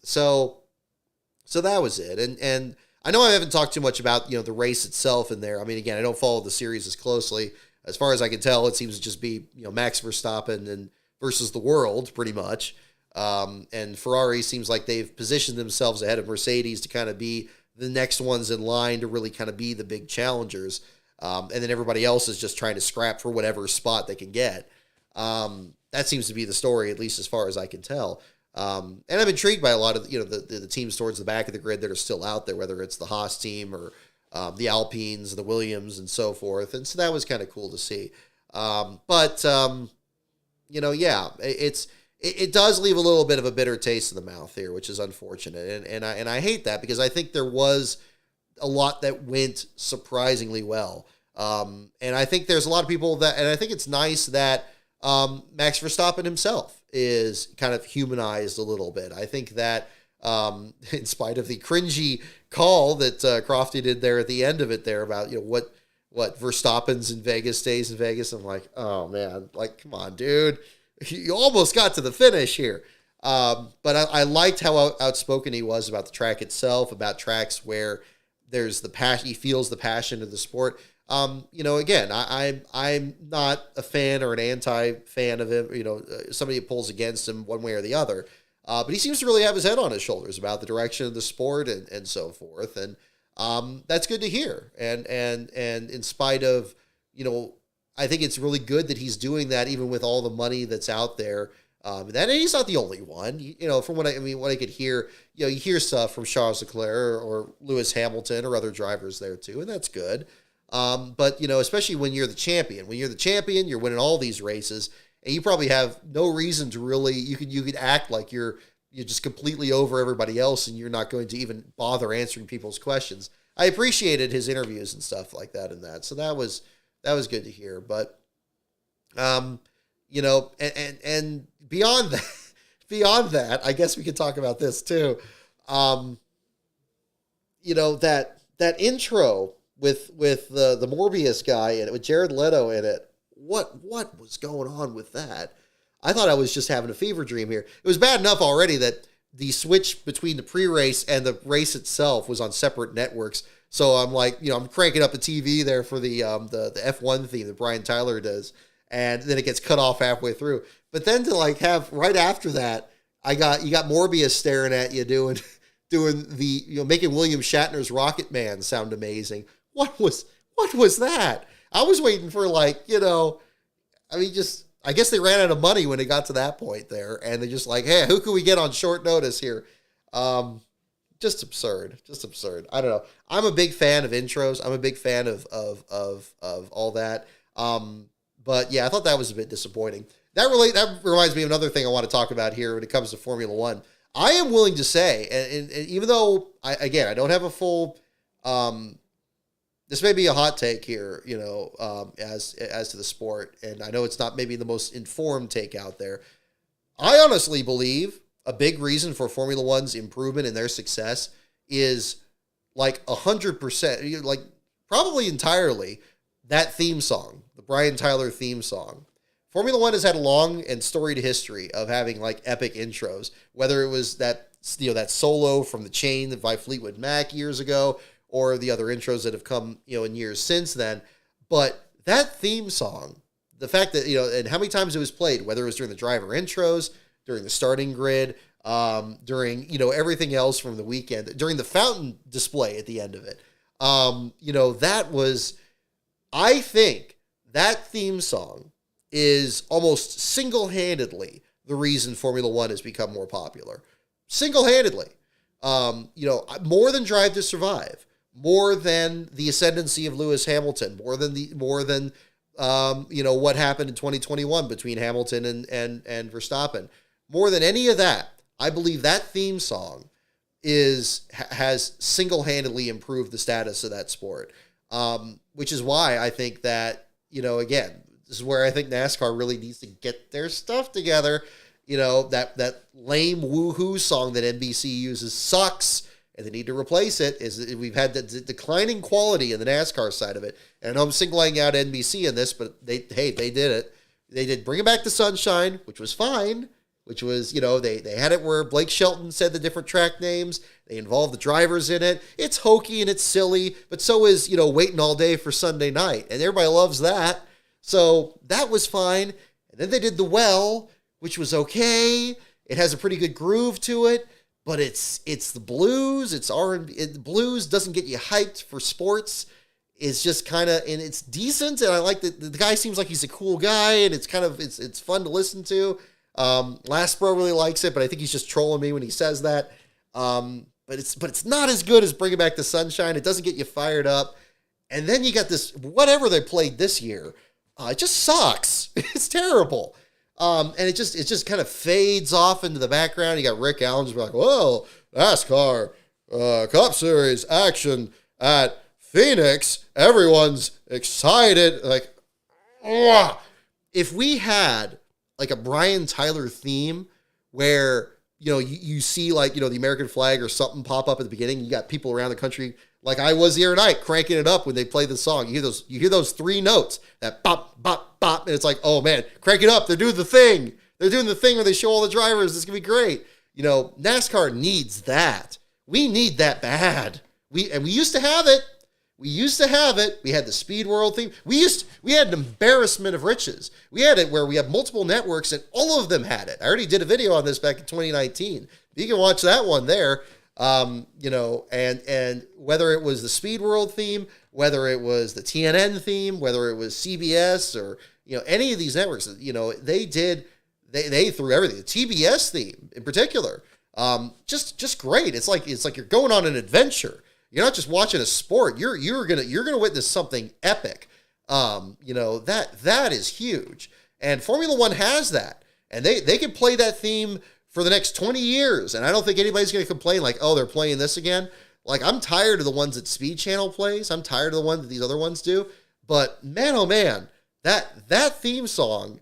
So that was it. And I know I haven't talked too much about, the race itself in there. I mean, again, I don't follow the series as closely. As far as I can tell, it seems to just be, Max Verstappen and versus the world pretty much. And Ferrari seems like they've positioned themselves ahead of Mercedes to kind of be the next ones in line to really kind of be the big challengers. And then everybody else is just trying to scrap for whatever spot they can get. That seems to be the story, at least as far as I can tell. And I'm intrigued by a lot of the teams towards the back of the grid that are still out there, whether it's the Haas team or the Alpines, the Williams, and so forth. And so that was kind of cool to see. But yeah, it does leave a little bit of a bitter taste in the mouth here, which is unfortunate. And I hate that because I think there was a lot that went surprisingly well. And I think there's a lot of people and I think it's nice that Max Verstappen himself is kind of humanized a little bit. I think that in spite of the cringy call that Crofty did there at the end of it there about, what Verstappen's in Vegas stays in Vegas. I'm like, oh man, like, come on, dude. You almost got to the finish here. But I liked how outspoken he was about the track itself, about tracks where there's the passion, he feels the passion of the sport. Again, I'm not a fan or an anti-fan of him, somebody who pulls against him one way or the other. But he seems to really have his head on his shoulders about the direction of the sport and so forth. And that's good to hear. And in spite of, I think it's really good that he's doing that even with all the money that's out there. And he's not the only one, from what I could hear, you hear stuff from Charles Leclerc or Lewis Hamilton or other drivers there too. And that's good. But especially when you're the champion, you're winning all these races and you probably have no reason to really, you could act like you're just completely over everybody else and you're not going to even bother answering people's questions. I appreciated his interviews and stuff like that in that. So that was good to hear. But, and beyond that, I guess we could talk about this too. That intro with the Morbius guy and with Jared Leto in it. What was going on with that? I thought I was just having a fever dream here. It was bad enough already that the switch between the pre-race and the race itself was on separate networks. So I'm like, I'm cranking up the TV there for the F1 theme that Brian Tyler does, and then it gets cut off halfway through. But then to have right after that, you got Morbius staring at you doing the making William Shatner's Rocket Man sound amazing. What was that? I was waiting for I guess they ran out of money when it got to that point there, and they just hey, who can we get on short notice here? Just absurd. I don't know. I'm a big fan of intros. I'm a big fan of all that. But yeah, I thought that was a bit disappointing. that reminds me of another thing I want to talk about here when it comes to Formula One. I am willing to say, and even though I don't have a full, this may be a hot take here, as to the sport, and I know it's not maybe the most informed take out there. I honestly believe a big reason for Formula One's improvement and their success is like 100%, like probably entirely that theme song, the Brian Tyler theme song. Formula One has had a long and storied history of having like epic intros, whether it was that solo from The Chain by Fleetwood Mac years ago, or the other intros that have come, in years since then. But that theme song, the fact that, and how many times it was played, whether it was during the driver intros, during the starting grid, during, everything else from the weekend, during the fountain display at the end of it. That was, I think that theme song is almost single-handedly the reason Formula One has become more popular. Single-handedly. More than Drive to Survive, more than the ascendancy of Lewis Hamilton, more than what happened in 2021 between Hamilton and Verstappen. More than any of that, I believe that theme song has single-handedly improved the status of that sport. Which is why I think that, again, this is where I think NASCAR really needs to get their stuff together. That lame woohoo song that NBC uses sucks, and they need to replace it. We've had the declining quality in the NASCAR side of it. And I know I'm singling out NBC in this, but they did it. They did Bring It Back to Sunshine, which was fine, which was, they had it where Blake Shelton said the different track names. They involved the drivers in it. It's hokey and it's silly, but so is, Waiting All Day for Sunday Night. And everybody loves that. So that was fine. And then they did The Well, which was okay. It has a pretty good groove to it, but it's the blues. It's R&B. The blues doesn't get you hyped for sports. It's just kind of, and it's decent. And I like that the guy seems like he's a cool guy, and it's kind of, it's fun to listen to. Lastbro really likes it, but I think he's just trolling me when he says that. But it's not as good as Bring It Back to Sunshine. It doesn't get you fired up. And then you got this, whatever they played this year, it just sucks. It's terrible. And it just kind of fades off into the background. You got Rick Allen just like, whoa, NASCAR, Cup Series action at Phoenix. Everyone's excited. Like, ugh. If we had like a Brian Tyler theme where, you see like, the American flag or something pop up at the beginning. You got people around the country, like I was the other night, cranking it up when they play the song. You hear those three notes, that bop, bop, bop. And it's like, oh man, crank it up. They're doing the thing. They're doing the thing where they show all the drivers. This is going to be great. NASCAR needs that. We need that bad. We used to have it. We had the Speed World theme. We had an embarrassment of riches. We had it where we have multiple networks and all of them had it. I already did a video on this back in 2019. You can watch that one there. And whether it was the Speed World theme, whether it was the TNN theme, whether it was CBS or, any of these networks, they threw everything. The TBS theme in particular, just great. It's like you're going on an adventure. You're not just watching a sport. You're gonna witness something epic. That is huge. And Formula One has that. And they can play that theme for the next 20 years. And I don't think anybody's gonna complain like, oh, they're playing this again. Like, I'm tired of the ones that Speed Channel plays. I'm tired of the ones that these other ones do. But man, oh man, that theme song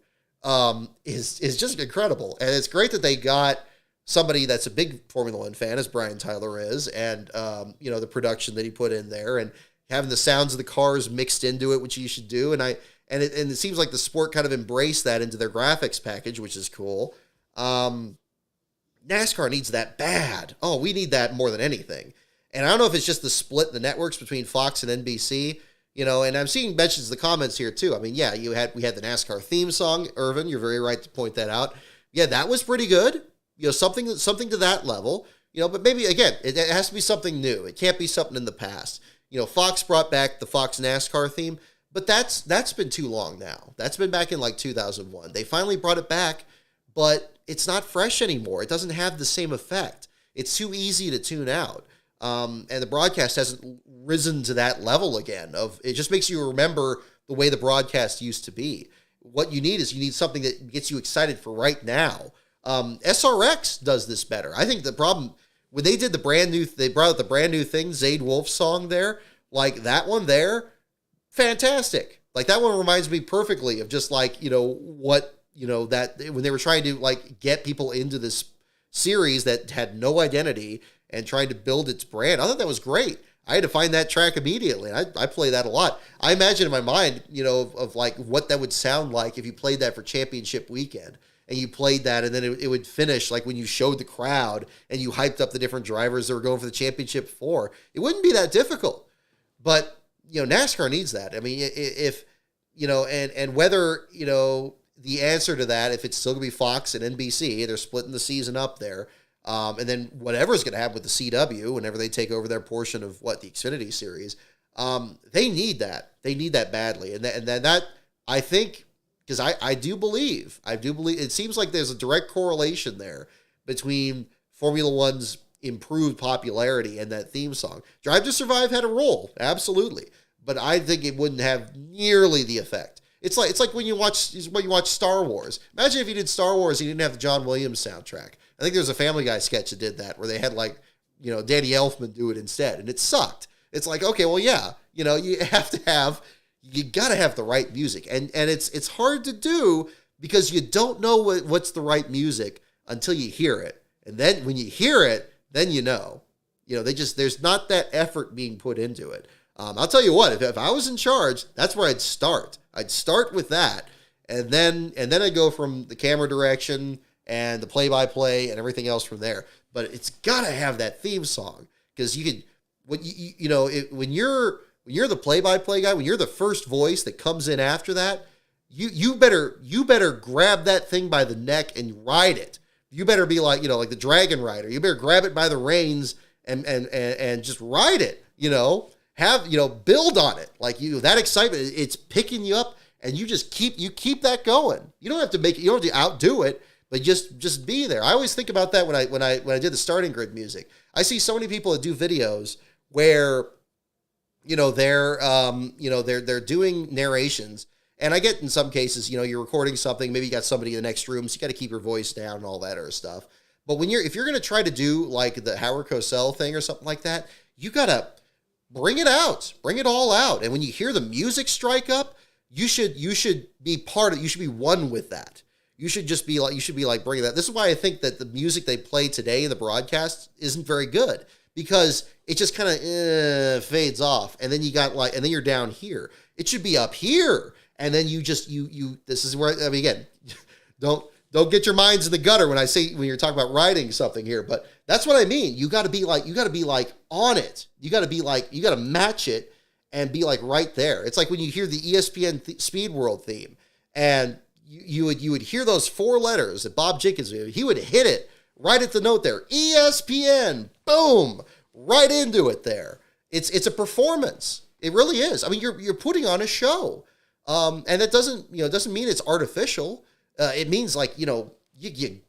is just incredible. And it's great that they got somebody that's a big Formula One fan, as Brian Tyler is, and the production that he put in there, and having the sounds of the cars mixed into it, which you should do. And it seems like the sport kind of embraced that into their graphics package, which is cool. NASCAR needs that bad. Oh, we need that more than anything. And I don't know if it's just the split in the networks between Fox and NBC, and I'm seeing mentions in the comments here too. I mean, yeah, we had the NASCAR theme song, Irvin, you're very right to point that out. Yeah, that was pretty good. Something to that level, but maybe again, it has to be something new. It can't be something in the past. Fox brought back the Fox NASCAR theme, but that's been too long now. That's been back in like 2001. They finally brought it back, but it's not fresh anymore. It doesn't have the same effect. It's too easy to tune out. And the broadcast hasn't risen to that level again. It just makes you remember the way the broadcast used to be. what you need is you need something that gets you excited for right now. SRX does this better. I think the problem when they did they brought out the brand new thing, Zayd Wolf's song there, like that one there, fantastic. Like that one reminds me perfectly of just like, that when they were trying to like get people into this series that had no identity and trying to build its brand. I thought that was great. I had to find that track immediately. And I play that a lot. I imagine in my mind, of like what that would sound like if you played that for championship weekend and you played that and then it would finish like when you showed the crowd and you hyped up the different drivers that were going for the championship four. It wouldn't be that difficult. But, NASCAR needs that. I mean, if, and whether, the answer to that, if it's still going to be Fox and NBC, they're splitting the season up there. And then whatever's going to happen with the CW, whenever they take over their portion of the Xfinity series, they need that. They need that badly. And then that, I think, because I do believe, it seems like there's a direct correlation there between Formula One's improved popularity and that theme song. Drive to Survive had a role, absolutely. But I think it wouldn't have nearly the effect. It's like when you watch Star Wars. Imagine if you did Star Wars and you didn't have the John Williams soundtrack. I think there's a Family Guy sketch that did that, where they had Danny Elfman do it instead, and it sucked. It's like, okay, well, yeah, you gotta have the right music, and it's hard to do because you don't know what's the right music until you hear it, and then when you hear it, then there's not that effort being put into it. I'll tell you what, if I was in charge, that's where I'd start. I'd start with that, and then I'd go from the camera direction and the play-by-play and everything else from there. But it's got to have that theme song, because you can, when you're the play-by-play guy, when you're the first voice that comes in after that, you better grab that thing by the neck and ride it. You better be like the dragon rider. You better grab it by the reins and just ride it. Build on it. Like that excitement, it's picking you up, and you just keep that going. You don't have to outdo it. But just be there. I always think about that when I did the starting grid music. I see so many people that do videos where, they're doing narrations, and I get in some cases, you're recording something, maybe you got somebody in the next room, so you got to keep your voice down and all that other stuff. But if you're going to try to do like the Howard Cosell thing or something like that, you got to bring it out, bring it all out. And when you hear the music strike up, you should be you should be one with that. You should be like bringing that. This is why I think that the music they play today in the broadcast isn't very good, because it just kind of fades off, and then and then you're down here. It should be up here, and then this is where, I mean, again, don't get your minds in the gutter when you're talking about writing something here, but that's what I mean. You got to be like on it. You got to match it and be like right there. It's like when you hear the ESPN Speed World theme, and you would hear those four letters that Bob Jenkins did. He would hit it right at the note there. ESPN, boom, right into it there. It's a performance. It really is. I mean, you're putting on a show, and that doesn't mean it's artificial. It means you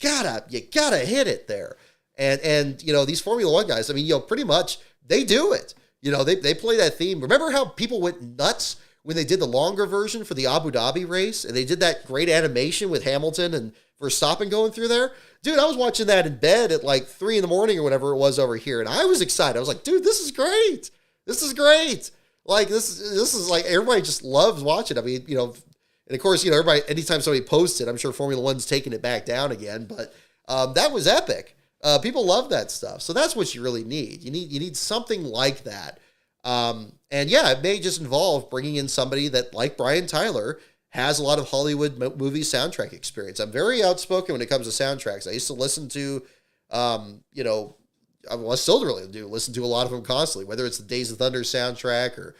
gotta hit it there. And these Formula One guys, I mean, pretty much they do it. They play that theme. Remember how people went nuts when they did the longer version for the Abu Dhabi race, and they did that great animation with Hamilton and Verstappen going through there? Dude, I was watching that in bed at like 3 a.m. or whatever it was over here, and I was excited. I was like, dude, this is great. This is great. Like, this is like, everybody just loves watching. I mean, and of course, everybody, anytime somebody posts it, I'm sure Formula One's taking it back down again, but that was epic. People love that stuff. So that's what you really need. You need something like that. And yeah, it may just involve bringing in somebody that, like Brian Tyler, has a lot of Hollywood movie soundtrack experience. I'm very outspoken when it comes to soundtracks. I used to listen to, I still really do listen to a lot of them constantly, whether it's the Days of Thunder soundtrack or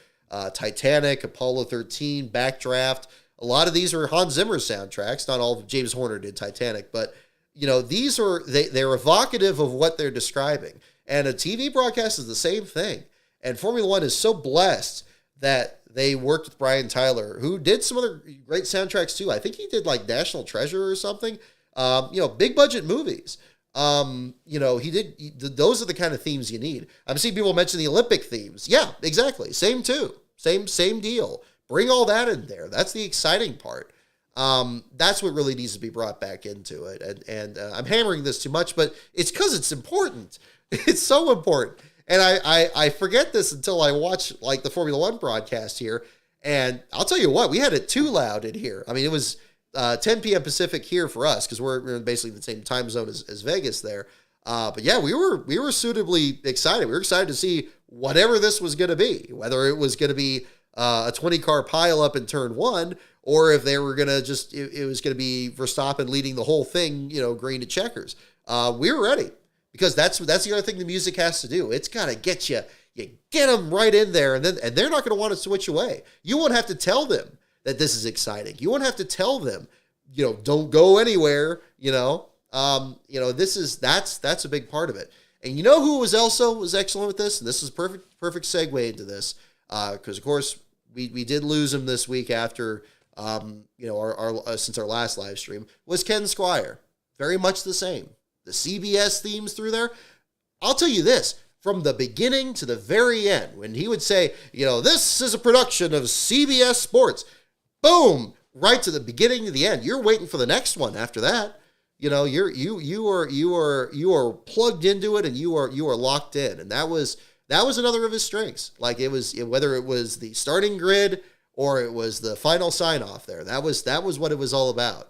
Titanic, Apollo 13, Backdraft. A lot of these are Hans Zimmer soundtracks. Not all of James Horner did Titanic, but these are they're evocative of what they're describing. And a TV broadcast is the same thing. And Formula One is so blessed that they worked with Brian Tyler, who did some other great soundtracks too. I think he did like National Treasure or something. Big budget movies. He did. Those are the kind of themes you need. I'm seeing people mention the Olympic themes. Yeah, exactly. Same too. Same deal. Bring all that in there. That's the exciting part. That's what really needs to be brought back into it. And I'm hammering this too much, but it's because it's important. It's so important. And I forget this until I watch like the Formula One broadcast here. And I'll tell you what, we had it too loud in here. I mean, it was 10 p.m. Pacific here for us because we're in basically the same time zone as Vegas there. But yeah, we were suitably excited. We were excited to see whatever this was going to be, whether it was going to be a 20-car pileup in turn one, or if they were going to it was going to be Verstappen leading the whole thing, green to checkers. We were ready because that's the other thing the music has to do. It's got to get you. You get them right in there, and they're not going to want to switch away. You won't have to tell them that this is exciting. You won't have to tell them, don't go anywhere. That's a big part of it. And who was excellent with this, and this is perfect segue into this, because of course we did lose him this week after our since our last live stream, was Ken Squire. Very much the same. The CBS themes through there. I'll tell you this. From the beginning to the very end, when he would say, this is a production of CBS Sports, boom, right to the beginning to the end. You're waiting for the next one after that. You are plugged into it and you are locked in. And that was another of his strengths. Like whether it was the starting grid or it was the final sign off there. That was what it was all about.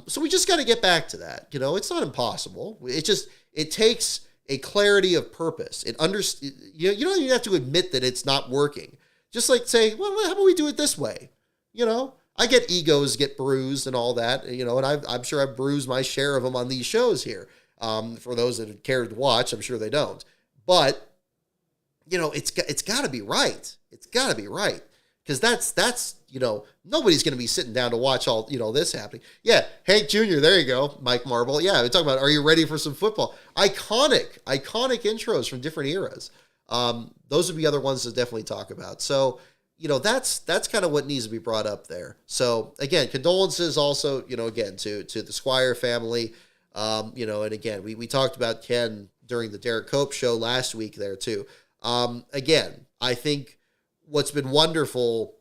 So we just got to get back to that. It's not impossible. It takes a clarity of purpose. You don't even have to admit that it's not working. Just like say, well, how about we do it this way? I get egos get bruised and all that, and I'm sure I've bruised my share of them on these shows here. For those that care to watch, I'm sure they don't. But, it's got to be right. It's got to be right. Because that's nobody's going to be sitting down to watch all, this happening. Yeah, Hank Jr., there you go, Mike Marble. Yeah, we're talking about, are you ready for some football? Iconic intros from different eras. Those would be other ones to definitely talk about. So, that's kind of what needs to be brought up there. So, again, condolences also, again, to the Squire family. And again, we talked about Ken during the Derek Cope show last week there too. Again, I think what's been wonderful,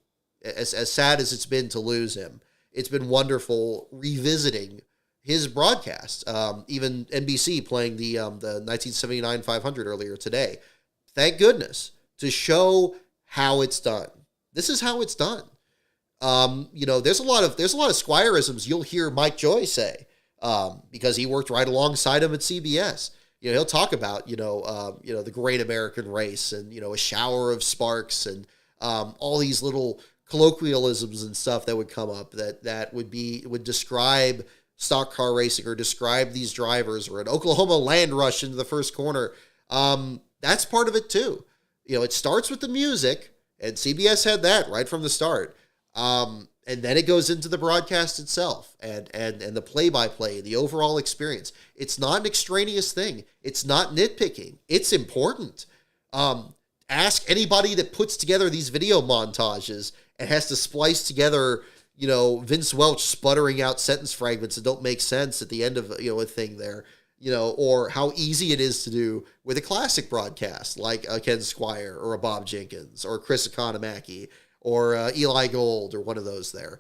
as sad as it's been to lose him, it's been wonderful revisiting his broadcast. Even NBC playing the 1979 500 earlier today. Thank goodness, to show how it's done. This is how it's done. There's a lot of Squireisms you'll hear Mike Joy say, because he worked right alongside him at CBS. He'll talk about, the great American race and, a shower of sparks and all these little colloquialisms and stuff that would come up that would describe stock car racing or describe these drivers, or an Oklahoma land rush into the first corner. That's part of it too. It starts with the music, and CBS had that right from the start. And then it goes into the broadcast itself and the play-by-play, the overall experience. It's not an extraneous thing. It's not nitpicking. It's important. Ask anybody that puts together these video montages and has to splice together, Vince Welch sputtering out sentence fragments that don't make sense at the end of, a thing there, or how easy it is to do with a classic broadcast like a Ken Squire or a Bob Jenkins or Chris Economaki or Eli Gold or one of those there.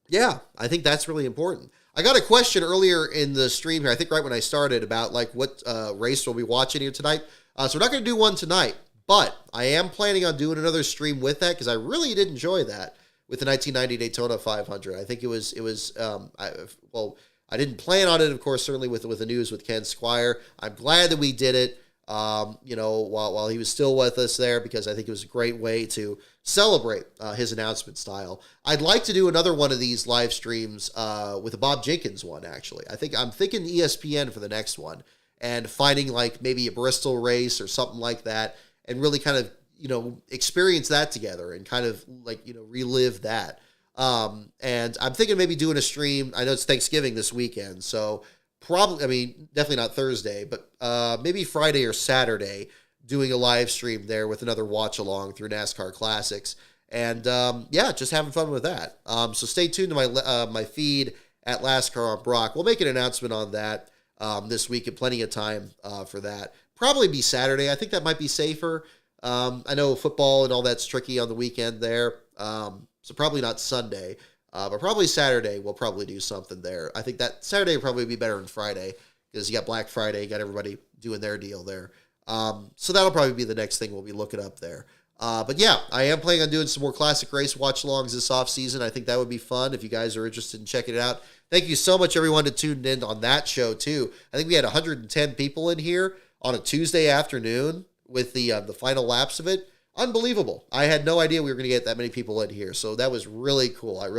Yeah, I think that's really important. I got a question earlier in the stream here, I think right when I started, about like what race we'll be watching here tonight. So we're not going to do one tonight, but I am planning on doing another stream with that because I really did enjoy that with the 1990 Daytona 500. I think it was I didn't plan on it, of course, certainly with the news with Ken Squire. I'm glad that we did it. While he was still with us there, because I think it was a great way to celebrate his announcement style. I'd like to do another one of these live streams with a Bob Jenkins one, actually. I'm thinking ESPN for the next one, and finding like maybe a Bristol race or something like that, and really kind of, experience that together and kind of like, relive that. And I'm thinking maybe doing a stream. I know it's Thanksgiving this weekend, so definitely not Thursday, but maybe Friday or Saturday, doing a live stream there with another watch along through NASCAR Classics, and just having fun with that. So stay tuned to my feed at Last Car on Brock. We'll make an announcement on that this week, and plenty of time for that. Probably be Saturday. I think that might be safer. I know football and all that's tricky on the weekend there. So probably not Sunday, but probably Saturday we'll probably do something there. I think that Saturday will probably be better than Friday because you got Black Friday, you got everybody doing their deal there. So that'll probably be the next thing we'll be looking up there. But yeah, I am planning on doing some more classic race watch-alongs this offseason. I think that would be fun if you guys are interested in checking it out. Thank you so much, everyone, that tuned in on that show, too. I think we had 110 people in here on a Tuesday afternoon with the final laps of it. Unbelievable. I had no idea we were going to get that many people in here, so that was really cool. That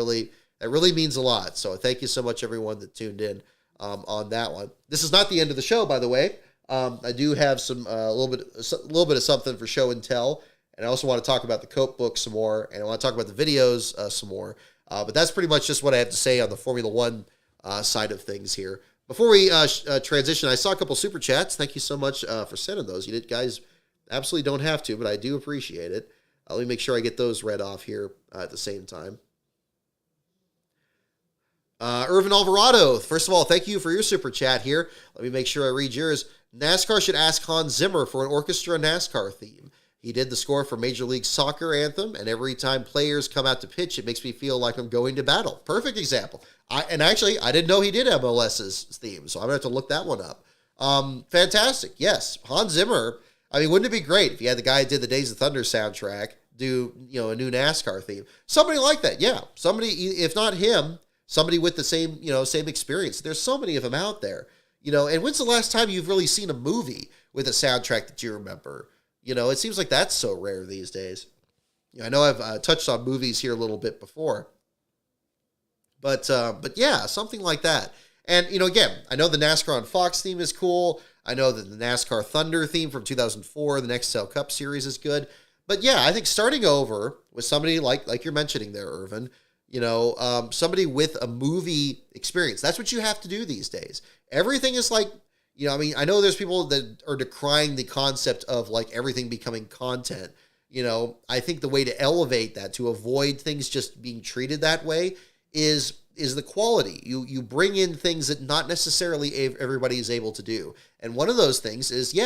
really means a lot. So thank you so much, everyone, that tuned in on that one. This is not the end of the show, by the way. I do have some a little bit of something for show and tell, and I also want to talk about the Cope book some more, and I want to talk about the videos some more. But that's pretty much just what I have to say on the Formula One side of things here. Before we transition, I saw a couple super chats. Thank you so much for sending those. You guys absolutely don't have to, but I do appreciate it. Let me make sure I get those read off here at the same time. Irvin Alvarado, first of all, thank you for your super chat here. Let me make sure I read yours. NASCAR should ask Hans Zimmer for an orchestra NASCAR theme. He did the score for Major League Soccer anthem, and every time players come out to pitch, it makes me feel like I'm going to battle. Perfect example. I didn't know he did MLS's theme, so I'm going to have to look that one up. Fantastic. Yes, Hans Zimmer. I mean, wouldn't it be great if you had the guy who did the Days of Thunder soundtrack do, a new NASCAR theme? Somebody like that, yeah. Somebody, if not him, somebody with the same experience. There's so many of them out there, and when's the last time you've really seen a movie with a soundtrack that you remember? It seems like that's so rare these days. I know I've touched on movies here a little bit before, but yeah, something like that. And, again, I know the NASCAR on Fox theme is cool. I know that the NASCAR Thunder theme from 2004, the Nextel Cup Series, is good. But yeah, I think starting over with somebody like you're mentioning there, Irvin, somebody with a movie experience. That's what you have to do these days. Everything is like, I know there's people that are decrying the concept of like everything becoming content. I think the way to elevate that, to avoid things just being treated that way, is the quality. You bring in things that not necessarily everybody is able to do. And one of those things is,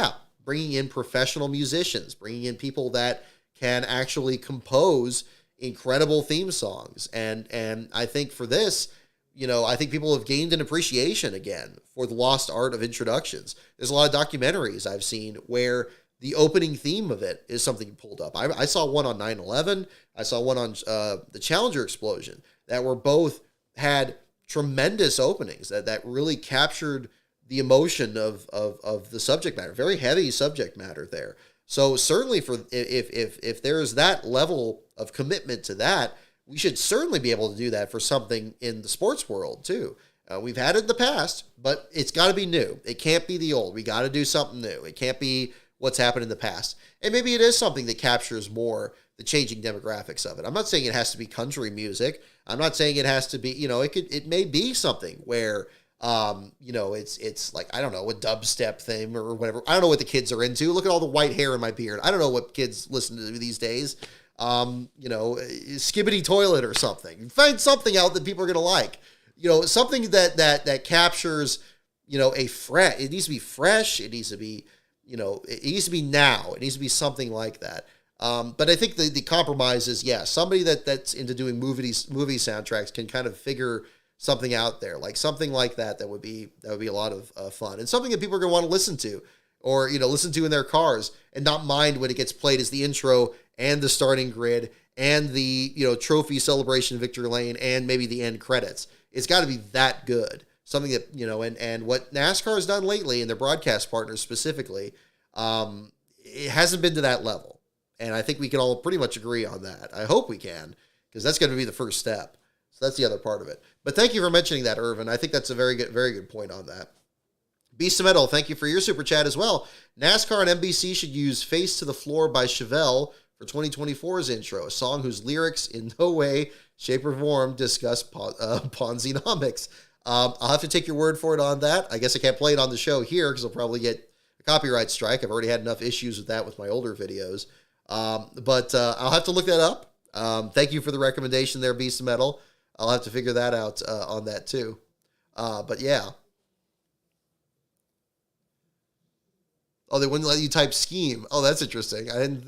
bringing in professional musicians, bringing in people that can actually compose incredible theme songs. And I think for this, I think people have gained an appreciation again for the lost art of introductions. There's a lot of documentaries I've seen where the opening theme of it is something pulled up. I saw one on 9/11. I saw one on the Challenger explosion that were both had tremendous openings that really captured the emotion of the subject matter. Very heavy subject matter there. So certainly for if there's that level of commitment to that, we should certainly be able to do that for something in the sports world too. We've had it in the past, but it's got to be new. It can't be the old. We got to do something new. It can't be what's happened in the past. And maybe it is something that captures more the changing demographics of it. I'm not saying it has to be country music. I'm not saying it has to be, it may be something where, it's like, I don't know, a dubstep thing or whatever. I don't know what the kids are into. Look at all the white hair in my beard. I don't know what kids listen to these days. Skibbity Toilet or something. Find something out that people are going to like. Something that captures, it needs to be fresh. It needs to be, it needs to be now. It needs to be something like that. But I think the compromise is, somebody that's into doing movie soundtracks can kind of figure something out there, like something like that would be a lot of fun, and something that people are going to want to listen to, or listen to in their cars and not mind when it gets played as the intro and the starting grid and the trophy celebration victory lane and maybe the end credits. It's got to be that good. Something that and what NASCAR has done lately, and their broadcast partners specifically, it hasn't been to that level. And I think we can all pretty much agree on that. I hope we can, because that's going to be the first step. So that's the other part of it. But thank you for mentioning that, Irvin. I think that's a very good point on that. Beast of Metal, thank you for your super chat as well. NASCAR and NBC should use Face to the Floor by Chevelle for 2024's intro, a song whose lyrics in no way, shape, or form discuss Ponzi-nomics. I'll have to take your word for it on that. I guess I can't play it on the show here because I'll probably get a copyright strike. I've already had enough issues with that with my older videos. But I'll have to look that up. Thank you for the recommendation there, Beast of Metal. I'll have to figure that out on that too. But yeah. Oh, they wouldn't let you type scheme. Oh, that's interesting. I didn't.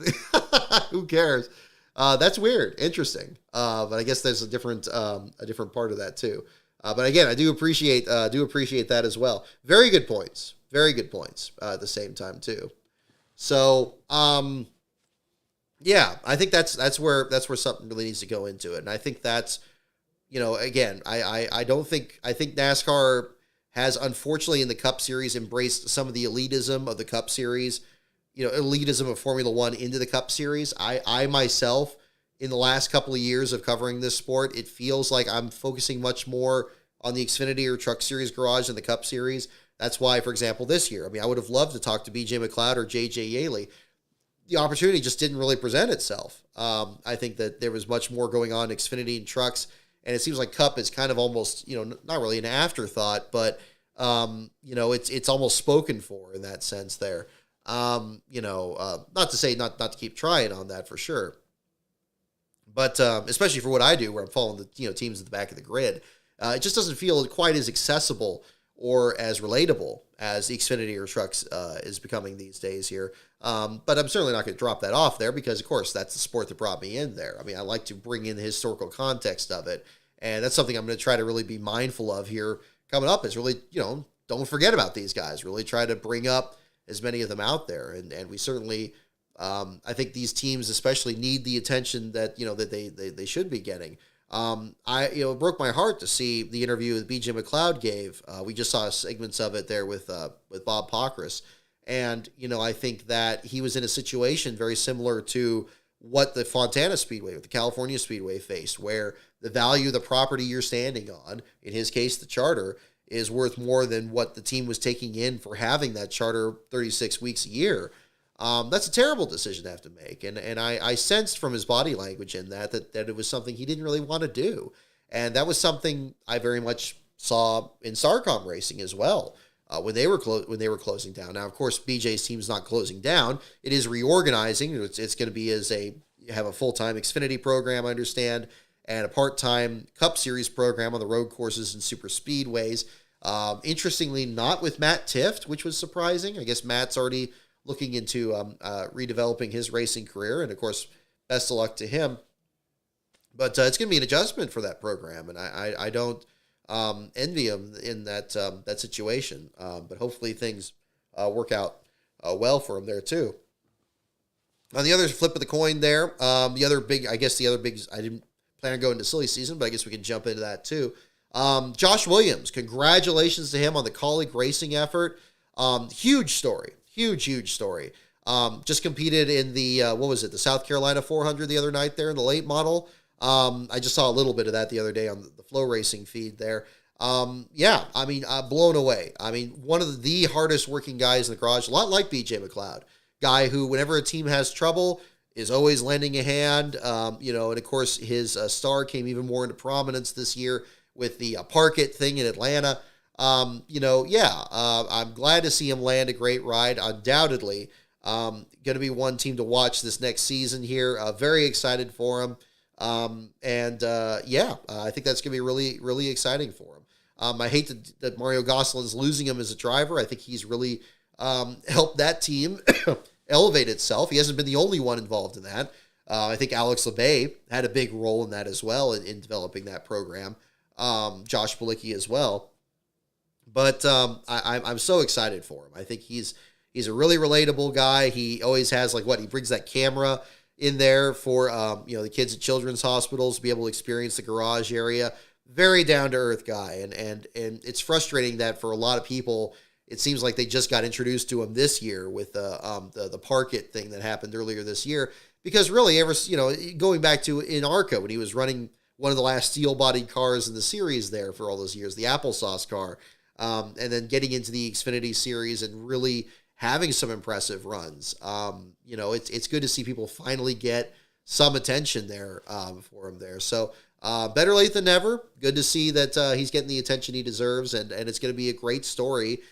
Who cares? That's weird. Interesting. But I guess there's a different part of that too. But again, I do appreciate that as well. Very good points. Very good points at the same time too. So, yeah, I think that's where something really needs to go into it. And I think that's, again, I think NASCAR has, unfortunately, in the Cup Series embraced some of the elitism of the Cup Series, elitism of Formula One into the Cup Series. I myself, in the last couple of years of covering this sport, it feels like I'm focusing much more on the Xfinity or Truck Series garage than the Cup Series. That's why, for example, this year, I would have loved to talk to BJ McLeod or JJ Yaley. The opportunity just didn't really present itself. I think that there was much more going on in Xfinity and trucks, and it seems like Cup is kind of almost, not really an afterthought, but, it's almost spoken for in that sense there. Not to say not to keep trying on that for sure, but especially for what I do, where I'm following the teams at the back of the grid, it just doesn't feel quite as accessible or as relatable as the Xfinity or trucks is becoming these days here. But I'm certainly not going to drop that off there because, of course, that's the sport that brought me in there. I like to bring in the historical context of it, and that's something I'm going to try to really be mindful of here coming up is really, don't forget about these guys. Really try to bring up as many of them out there, and we certainly, I think these teams especially need the attention that, that they should be getting. It broke my heart to see the interview that BJ McLeod gave. We just saw segments of it there with Bob Pockris. And, I think that he was in a situation very similar to what the Fontana Speedway or the California Speedway faced, where the value of the property you're standing on, in his case, the charter, is worth more than what the team was taking in for having that charter 36 weeks a year. That's a terrible decision to have to make. And I sensed from his body language in that it was something he didn't really want to do. And that was something I very much saw in Sarcom racing as well, when they were closing down. Now, of course, BJ's team's not closing down. It is reorganizing. It's going to be you have a full-time Xfinity program, I understand, and a part-time Cup Series program on the road courses and super speedways. Interestingly, not with Matt Tifft, which was surprising. I guess Matt's already looking into redeveloping his racing career, and of course, best of luck to him. But it's going to be an adjustment for that program, and I don't envy him in that situation. But hopefully things work out well for him there too. On the other flip of the coin there, the other big, I didn't plan on going to silly season, but I guess we can jump into that too. Josh Williams, congratulations to him on the Colleague Racing effort. Huge story. Huge story. Just competed in the, the South Carolina 400 the other night there in the late model. I just saw a little bit of that the other day on the Flow Racing feed there. Blown away. One of the hardest working guys in the garage, a lot like BJ McLeod. Guy who, whenever a team has trouble, is always lending a hand. And of course, his star came even more into prominence this year with the Park It thing in Atlanta. I'm glad to see him land a great ride. Undoubtedly, going to be one team to watch this next season here. Very excited for him. I think that's going to be really, really exciting for him. I hate that Mario Gosselin's losing him as a driver. I think he's really helped that team elevate itself. He hasn't been the only one involved in that. I think Alex LeBay had a big role in that as well in developing that program. Josh Bilicki as well. But I'm so excited for him. I think he's a really relatable guy. He always has he brings that camera in there for the kids at children's hospitals to be able to experience the garage area. Very down to earth guy, and it's frustrating that for a lot of people, it seems like they just got introduced to him this year with the Park It thing that happened earlier this year. Because really, going back to in ARCA when he was running one of the last steel-bodied cars in the series there for all those years, the applesauce car. And then getting into the Xfinity series and really having some impressive runs. It's good to see people finally get some attention there for him there. So better late than never. Good to see that he's getting the attention he deserves, and it's going to be a great story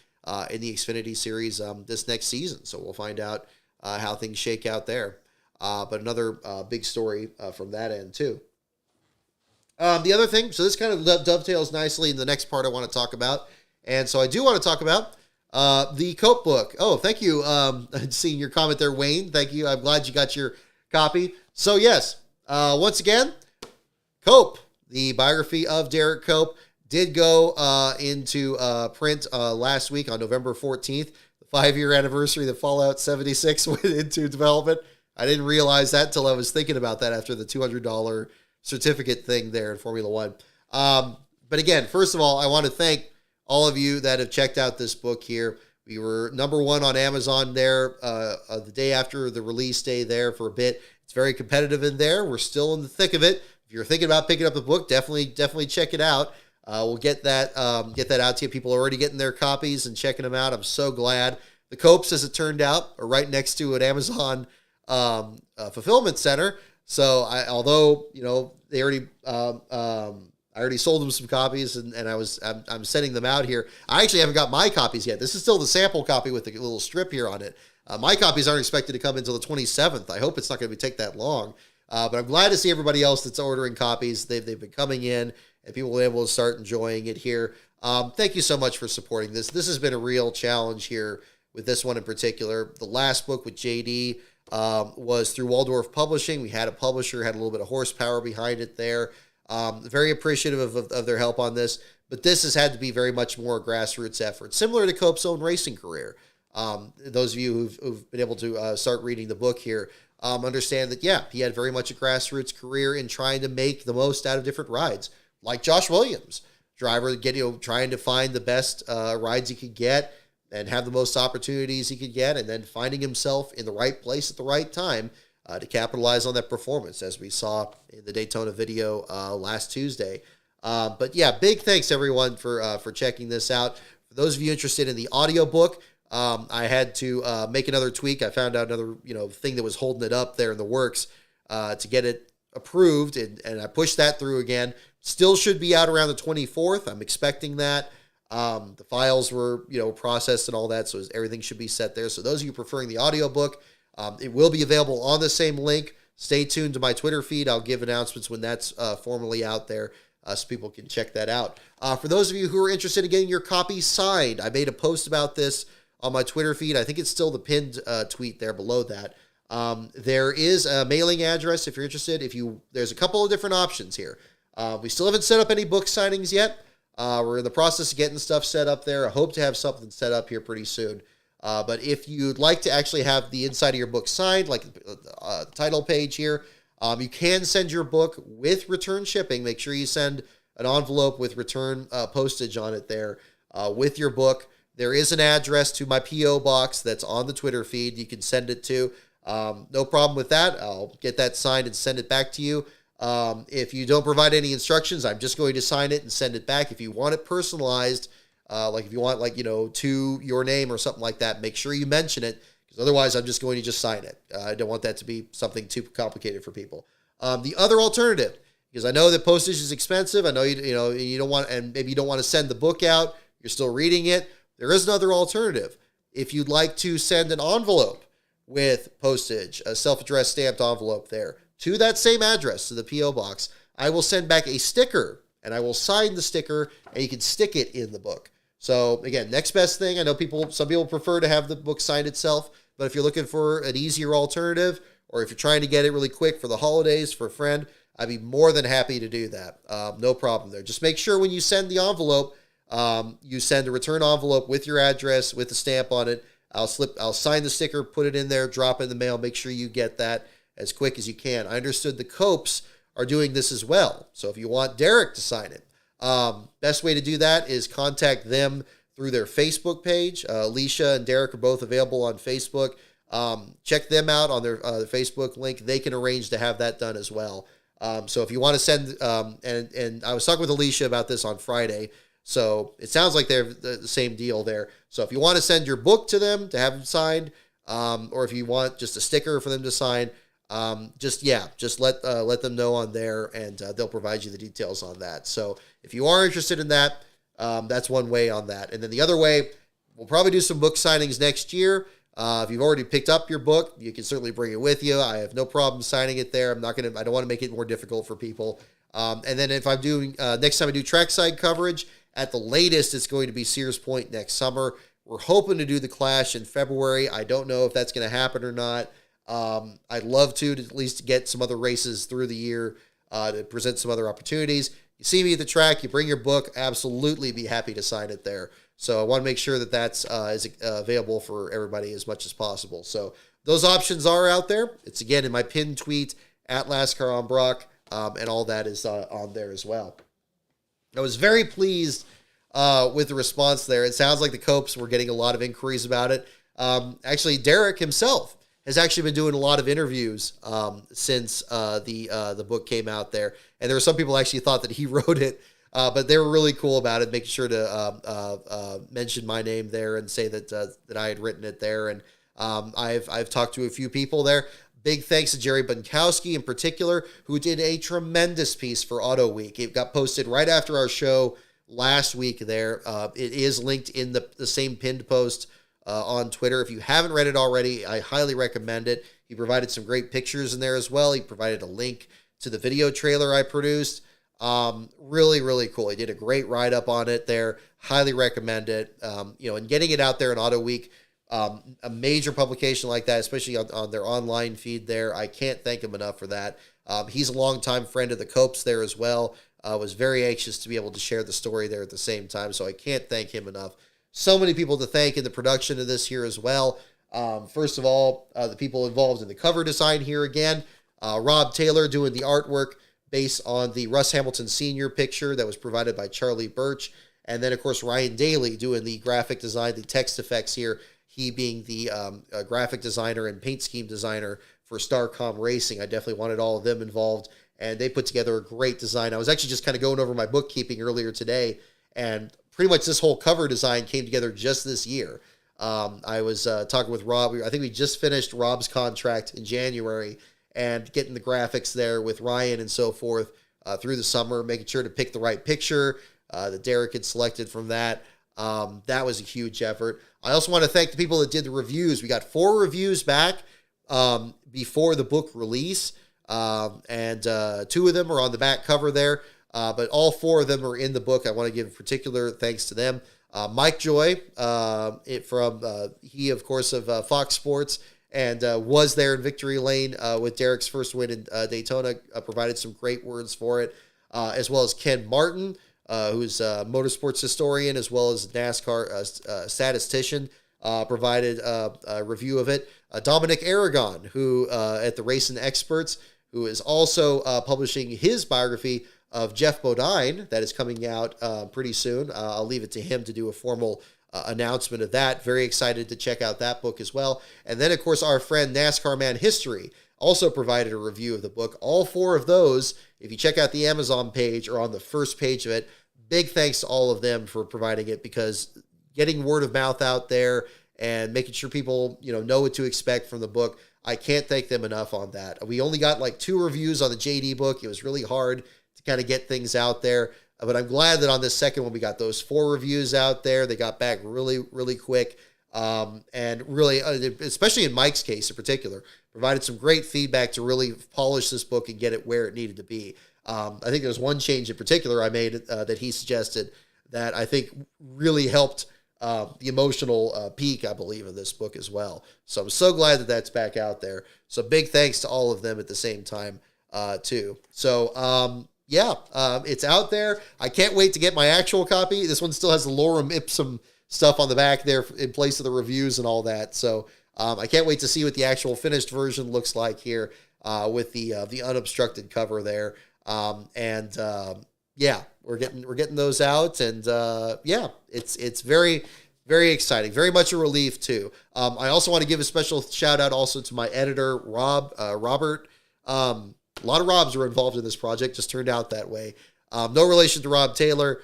in the Xfinity series this next season. So we'll find out how things shake out there. But another big story from that end too. The other thing, so this kind of dovetails nicely in the next part I want to talk about. And so I do want to talk about the Cope book. Oh, thank you. Seeing your comment there, Wayne. Thank you. I'm glad you got your copy. So yes, Once again, Cope, the biography of Derek Cope, did go into print last week on November 14th. The 5-year anniversary that Fallout 76 went into development. I didn't realize that until I was thinking about that after the $200 certificate thing there in Formula One. But again, first of all, I want to thank all of you that have checked out this book here. We were number 1 on Amazon there the day after the release day there for a bit. It's very competitive in there. We're still in the thick of it. If you're thinking about picking up the book, definitely check it out. We'll get that out to you. People are already getting their copies and checking them out. I'm so glad. The Copes, as it turned out, are right next to an Amazon fulfillment center. So although they already I already sold them some copies, and I'm sending them out here. I actually haven't got my copies yet. This is still the sample copy with the little strip here on it. My copies aren't expected to come until the 27th. I hope it's not going to take that long. But I'm glad to see everybody else that's ordering copies. They've been coming in, and people will be able to start enjoying it here. Thank you so much for supporting this. This has been a real challenge here with this one in particular. The last book with JD was through Waldorf Publishing. We had a publisher, had a little bit of horsepower behind it there. Very appreciative of their help on this, but this has had to be very much more a grassroots effort, similar to Cope's own racing career. Those of you who've been able to start reading the book here understand that, yeah, he had very much a grassroots career in trying to make the most out of different rides, like Josh Williams, driver, trying to find the best rides he could get and have the most opportunities he could get, and then finding himself in the right place at the right time to capitalize on that performance, as we saw in the Daytona video last Tuesday. But yeah, big thanks everyone for checking this out. For those of you interested in the audiobook, I had to make another tweak. I found out another thing that was holding it up there in the works to get it approved, and I pushed that through again. Still should be out around the 24th. I'm expecting that. The files were processed and all that, so everything should be set there. So those of you preferring the audiobook, it will be available on the same link. Stay tuned to my Twitter feed. I'll give announcements when that's formally out there so people can check that out. For those of you who are interested in getting your copy signed, I made a post about this on my Twitter feed. I think it's still the pinned tweet there below that. There is a mailing address if you're interested. There's a couple of different options here. We still haven't set up any book signings yet. We're in the process of getting stuff set up there. I hope to have something set up here pretty soon. But if you'd like to actually have the inside of your book signed, like the title page here, you can send your book with return shipping. Make sure you send an envelope with return postage on it there with your book. There is an address to my P.O. box that's on the Twitter feed you can send it to. No problem with that. I'll get that signed and send it back to you. If you don't provide any instructions, I'm just going to sign it and send it back. If you want it personalized, like if you want to your name or something like that, make sure you mention it, because otherwise I'm just going to just sign it. I don't want that to be something too complicated for people. The other alternative, because I know that postage is expensive. I know you don't want, and maybe you don't want to send the book out. You're still reading it. There is another alternative. If you'd like to send an envelope with postage, a self-addressed stamped envelope there, to that same address, to the P.O. box, I will send back a sticker, and I will sign the sticker, and you can stick it in the book. So again, next best thing. I know some people prefer to have the book signed itself, but if you're looking for an easier alternative, or if you're trying to get it really quick for the holidays for a friend, I'd be more than happy to do that. No problem there. Just make sure when you send the envelope, you send a return envelope with your address, with the stamp on it. I'll sign the sticker, put it in there, drop it in the mail. Make sure you get that as quick as you can. I understood the Copes are doing this as well. So if you want Derek to sign it, best way to do that is contact them through their Facebook page. Alicia and Derek are both available on Facebook. Check them out on their Facebook link. They can arrange to have that done as well. So if you want to send, and I was talking with Alicia about this on Friday, so it sounds like they're the same deal there. So if you want to send your book to them to have them signed, or if you want just a sticker for them to sign, just let them know on there, and they'll provide you the details on that. So if you are interested in that, that's one way on that. And then the other way, we'll probably do some book signings next year. If you've already picked up your book, you can certainly bring it with you. I have no problem signing it there. I don't want to make it more difficult for people. And then if I'm doing, next time I do trackside coverage, at the latest, it's going to be Sears Point next summer. We're hoping to do the Clash in February. I don't know if that's going to happen or not. I'd love to at least get some other races through the year to present some other opportunities. You see me at the track, you bring your book, absolutely be happy to sign it there. So I want to make sure that that's is available for everybody as much as possible. So those options are out there. It's again in my pinned tweet at Last Car on Brock, and all that is on there as well. I was very pleased with the response there. It sounds like the Copes were getting a lot of inquiries about it. Actually, Derek himself has actually been doing a lot of interviews since the book came out there. And there were some people actually thought that he wrote it, but they were really cool about it, making sure to mention my name there and say that I had written it there. And I've talked to a few people there. Big thanks to Jerry Bunkowski in particular, who did a tremendous piece for Auto Week. It got posted right after our show last week there. It is linked in the same pinned post on Twitter. If you haven't read it already, I highly recommend it. He provided some great pictures in there as well. He provided a link to the video trailer I produced. Really, really cool. He did a great write-up on it there. Highly recommend it. And getting it out there in Auto Week, a major publication like that, especially on their online feed there, I can't thank him enough for that. He's a longtime friend of the Copes there as well. Was very anxious to be able to share the story there at the same time, so I can't thank him enough. So many people to thank in the production of this here as well. First of all, the people involved in the cover design here again. Rob Taylor doing the artwork based on the Russ Hamilton Sr. picture that was provided by Charlie Birch. And then, of course, Ryan Daly doing the graphic design, the text effects here, he being the graphic designer and paint scheme designer for Starcom Racing. I definitely wanted all of them involved, and they put together a great design. I was actually just kind of going over my bookkeeping earlier today, and pretty much this whole cover design came together just this year. I was talking with Rob. I think we just finished Rob's contract in January and getting the graphics there with Ryan and so forth through the summer, making sure to pick the right picture that Derek had selected from that. That was a huge effort. I also want to thank the people that did the reviews. We got 4 reviews back before the book release, and 2 of them are on the back cover there. But all 4 of them are in the book. I want to give particular thanks to them. Mike Joy, he, of course, of Fox Sports, and was there in Victory Lane with Derek's first win in Daytona, provided some great words for it, as well as Ken Martin, who's a motorsports historian, as well as NASCAR statistician, provided a review of it. Dominic Aragon, who at the Racing Experts, who is also publishing his biography of Jeff Bodine that is coming out pretty soon. I'll leave it to him to do a formal announcement of that. Very excited to check out that book as well. And then, of course, our friend NASCAR Man History also provided a review of the book. All 4 of those, if you check out the Amazon page, are on the first page of it. Big thanks to all of them for providing it, because getting word of mouth out there and making sure people know what to expect from the book, I can't thank them enough on that. We only got like 2 reviews on the JD book. It was really hard to kind of get things out there. But I'm glad that on this second one, we got those 4 reviews out there. They got back really, really quick. And really, especially in Mike's case in particular, provided some great feedback to really polish this book and get it where it needed to be. I think there's one change in particular I made that he suggested that I think really helped the emotional peak, I believe, of this book as well. So I'm so glad that that's back out there. So big thanks to all of them at the same time, too. So, it's out there. I can't wait to get my actual copy. This one still has the lorem ipsum stuff on the back there in place of the reviews and all that. So I can't wait to see what the actual finished version looks like here with the unobstructed cover there. We're getting those out, and it's very, very exciting. Very much a relief too. I also want to give a special shout out also to my editor, Robert. A lot of Robs were involved in this project, just turned out that way. No relation to Rob Taylor.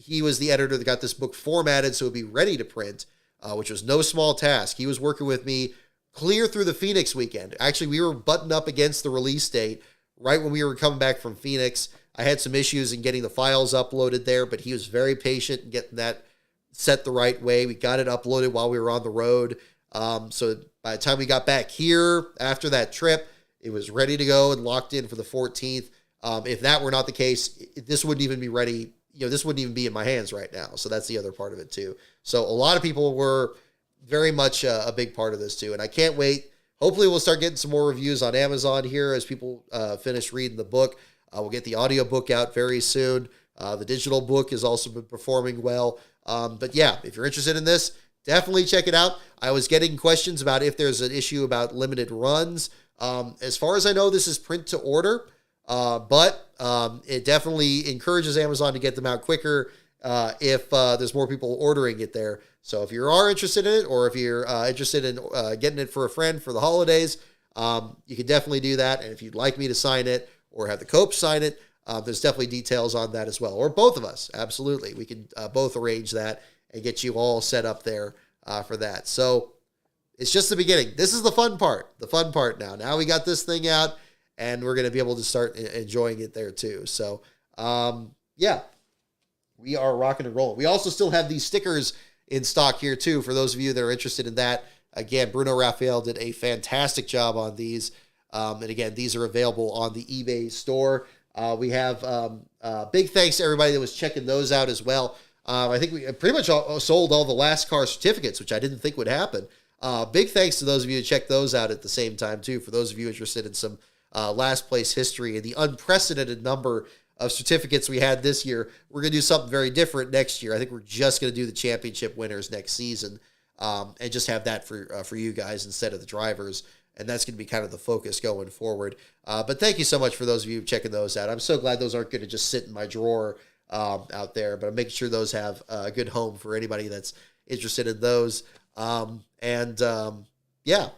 He was the editor that got this book formatted so it would be ready to print, which was no small task. He was working with me clear through the Phoenix weekend. Actually, we were buttoned up against the release date right when we were coming back from Phoenix. I had some issues in getting the files uploaded there, but he was very patient in getting that set the right way. We got it uploaded while we were on the road. So by the time we got back here after that trip, it was ready to go and locked in for the 14th. If that were not the case, this wouldn't even be ready. This wouldn't even be in my hands right now. So that's the other part of it too. So a lot of people were very much a big part of this too. And I can't wait. hopefully we'll start getting some more reviews on Amazon here as people finish reading the book. We'll get the audiobook out very soon. The digital book has also been performing well. But yeah, if you're interested in this, definitely check it out. I was getting questions about if there's an issue about limited runs. As far as I know, this is print to order, but it definitely encourages Amazon to get them out quicker if there's more people ordering it there. So if you are interested in it, or if you're interested in getting it for a friend for the holidays, you can definitely do that. And if you'd like me to sign it or have the coach sign it, there's definitely details on that as well. Or both of us, absolutely. We can both arrange that and get you all set up there for that. So it's just the beginning. This is the fun part now. Now we got this thing out, and we're going to be able to start enjoying it there too. So, yeah, we are rocking and rolling. We also still have these stickers in stock here too, for those of you that are interested in that. Again, Bruno Raphael did a fantastic job on these. And again, these are available on the eBay store. We have big thanks to everybody that was checking those out as well. I think we pretty much sold all the last car certificates, which I didn't think would happen. Big thanks to those of you who checked those out at the same time too. For those of you interested in some last place history and the unprecedented number of certificates we had this year, we're going to do something very different next year. I think we're just going to do the championship winners next season, and just have that for you guys instead of the drivers. And that's going to be kind of the focus going forward. But thank you so much for those of you checking those out. I'm so glad those aren't going to just sit in my drawer out there, but I'm making sure those have a good home for anybody that's interested in those. Yeah,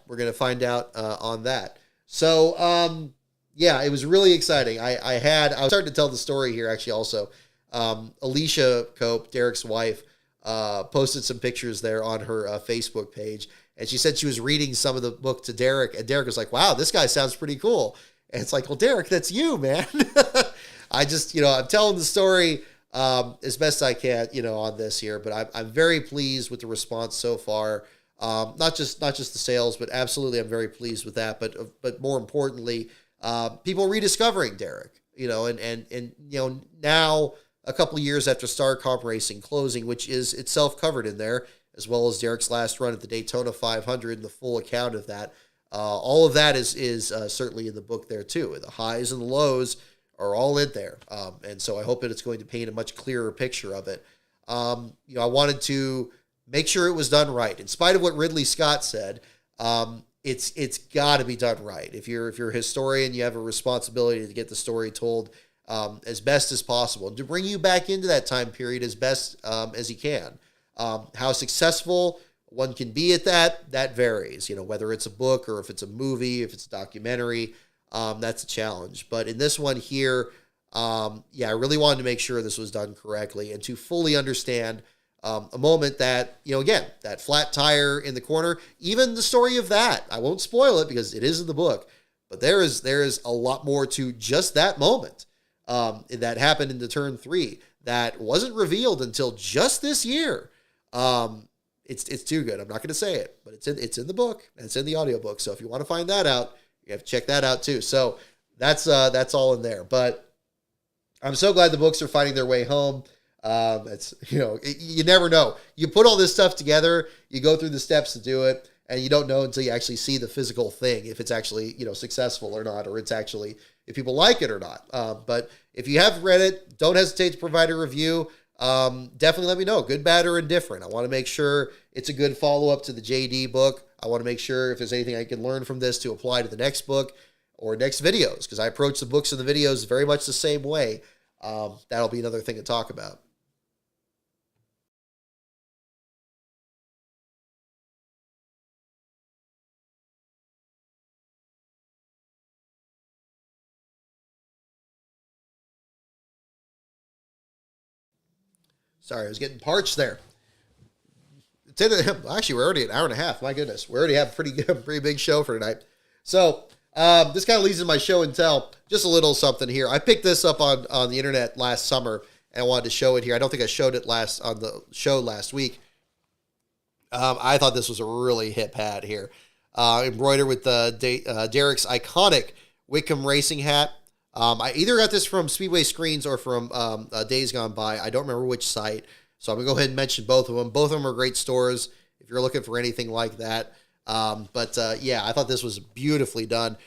we're going to find out on that. So, yeah, it was really exciting. I was starting to tell the story here, actually, also. Alicia Cope, Derek's wife, posted some pictures there on her Facebook page. And she said she was reading some of the book to Derek. And Derek was like, wow, this guy sounds pretty cool. And it's like, well, Derek, that's you, man. I just, I'm telling the story as best I can, on this here. But I'm very pleased with the response so far. Not just the sales, but absolutely I'm very pleased with that. But more importantly, people rediscovering Derek, and now a couple of years after Star Comp Racing closing, which is itself covered in there, as well as Derek's last run at the Daytona 500 and the full account of that. All of that is certainly in the book there too. The highs and the lows are all in there. And so I hope that it's going to paint a much clearer picture of it. I wanted to make sure it was done right. In spite of what Ridley Scott said, it's got to be done right. If you're a historian, you have a responsibility to get the story told as best as possible, and to bring you back into that time period as best as you can. How successful one can be at that varies, whether it's a book or if it's a movie, if it's a documentary, that's a challenge. But in this one here, I really wanted to make sure this was done correctly and to fully understand a moment that, again, that flat tire in the corner, even the story of that, I won't spoil it because it is in the book, but there is a lot more to just that moment that happened into turn 3 that wasn't revealed until just this year. It's too good. I'm not going to say it, but it's in the book and it's in the audiobook. So if you want to find that out, you have to check that out too. So that's all in there, but I'm so glad the books are finding their way home. It's, you never know. You put all this stuff together, you go through the steps to do it, and you don't know until you actually see the physical thing, if it's actually, successful or not, or it's actually, if people like it or not. But if you have read it, don't hesitate to provide a review. Definitely let me know, good, bad, or indifferent. I want to make sure it's a good follow-up to the JD book. I want to make sure if there's anything I can learn from this to apply to the next book or next videos, because I approach the books and the videos very much the same way. That'll be another thing to talk about. Sorry, I was getting parched there. Actually, we're already an hour and a half. My goodness, we already have a pretty big show for tonight. So this kind of leads into my show and tell. Just a little something here. I picked this up on the internet last summer, and I wanted to show it here. I don't think I showed it on the show last week. I thought this was a really hip hat here, embroidered with Derek's iconic Wickham racing hat. I either got this from Speedway Screens or from Days Gone By. I don't remember which site. So I'm going to go ahead and mention both of them. Both of them are great stores if you're looking for anything like that. Yeah, I thought this was beautifully done.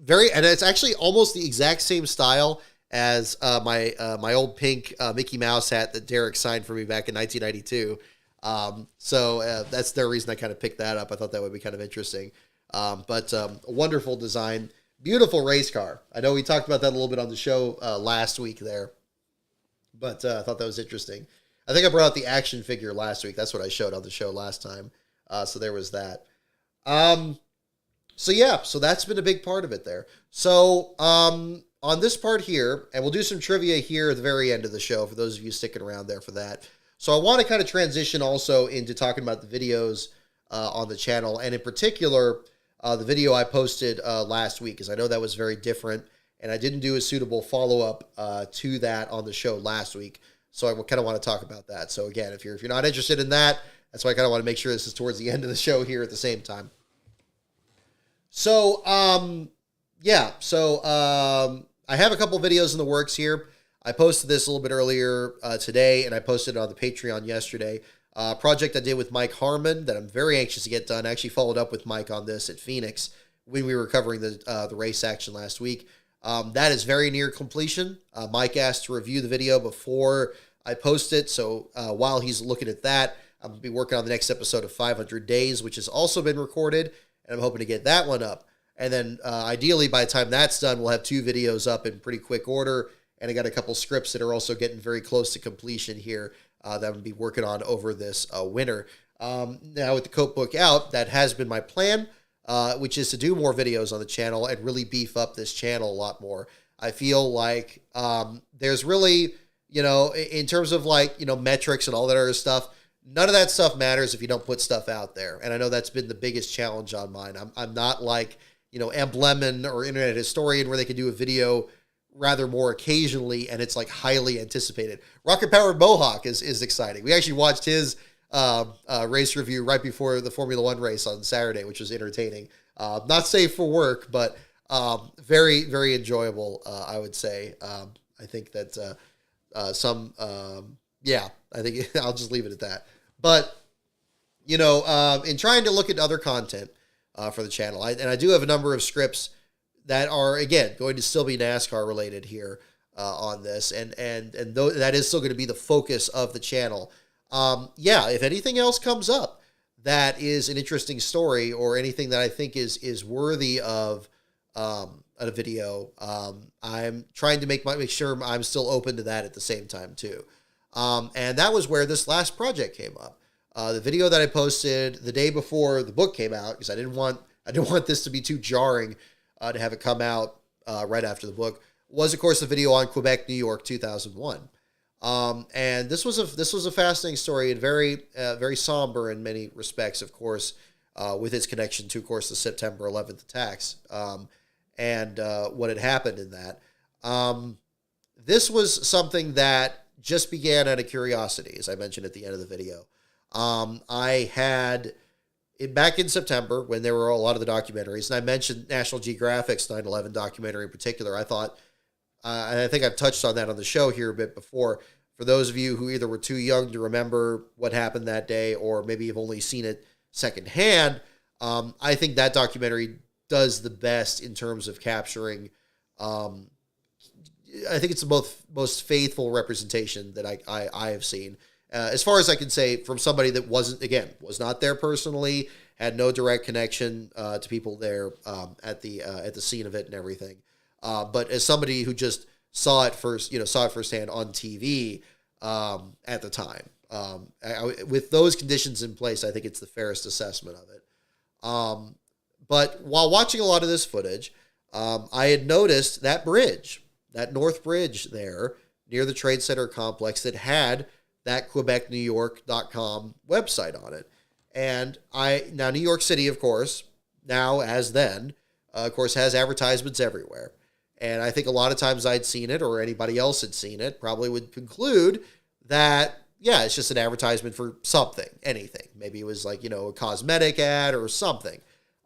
And it's actually almost the exact same style as my old pink Mickey Mouse hat that Derek signed for me back in 1992. That's the reason I kind of picked that up. I thought that would be kind of interesting. A wonderful design, beautiful race car. I know we talked about that a little bit on the show last week there, but I thought that was interesting. I think I brought out the action figure last week. That's what I showed on the show last time. So there was that. So that's been a big part of it there. So on this part here, and we'll do some trivia here at the very end of the show for those of you sticking around there for that. So I want to kind of transition also into talking about the videos on the channel, and in particular, the video I posted last week, because I know that was very different, and I didn't do a suitable follow-up to that on the show last week. So I kind of want to talk about that. So again, if you're not interested in that, that's why I kind of want to make sure this is towards the end of the show here at the same time. So, I have a couple videos in the works here. I posted this a little bit earlier today, and I posted it on the Patreon yesterday. Project I did with Mike Harmon that I'm very anxious to get done. I actually followed up with Mike on this at Phoenix when we were covering the race action last week. That is very near completion. Mike asked to review the video before I post it, so while he's looking at that, I'm going to be working on the next episode of 500 Days, which has also been recorded, and I'm hoping to get that one up. And then ideally, by the time that's done, we'll have 2 videos up in pretty quick order, and I got a couple scripts that are also getting very close to completion here that I'm going to be working on over this winter. Now, with the Cope book out, that has been my plan, which is to do more videos on the channel and really beef up this channel a lot more. I feel like there's really, in terms of metrics and all that other stuff, none of that stuff matters if you don't put stuff out there. And I know that's been the biggest challenge on mine. I'm not like, Emblemin or Internet Historian where they can do a video rather more occasionally and it's like highly anticipated. Rocket Powered Mohawk is exciting. We actually watched his race review right before the Formula One race on Saturday, which was entertaining. Not safe for work, but very, very enjoyable, I would say. I think that I think I'll just leave it at that. But, in trying to look at other content for the channel, I do have a number of scripts that are, again, going to still be NASCAR related here on this. And that is still going to be the focus of the channel. If anything else comes up that is an interesting story or anything that I think is worthy of a video, I'm trying to make sure I'm still open to that at the same time too. And that was where this last project came up. The video that I posted the day before the book came out, because I didn't want this to be too jarring to have it come out right after the book, was of course the video on Quebec, New York, 2001. And this was a fascinating story and very very somber in many respects, of course, with its connection to, of course, the September 11th attacks and what had happened in that. This was something that just began out of curiosity, as I mentioned at the end of the video. I had back in September when there were a lot of the documentaries, and I mentioned National Geographic's 9/11 documentary in particular. I thought, and I think I've touched on that on the show here a bit before, for those of you who either were too young to remember what happened that day or maybe have only seen it secondhand, I think that documentary does the best in terms of capturing, I think it's the most faithful representation that I have seen. As far as I can say, from somebody that was not there personally, had no direct connection to people there at the scene of it and everything. But as somebody who just saw it firsthand on TV at the time, with those conditions in place, I think it's the fairest assessment of it. But while watching a lot of this footage, I had noticed that bridge, that North Bridge there near the Trade Center complex that had that QuebecNewYork.com website on it. And now New York City, of course, now as then, of course, has advertisements everywhere. And I think a lot of times I'd seen it, or anybody else had seen it, probably would conclude that, yeah, it's just an advertisement for something, anything. Maybe it was like, a cosmetic ad or something.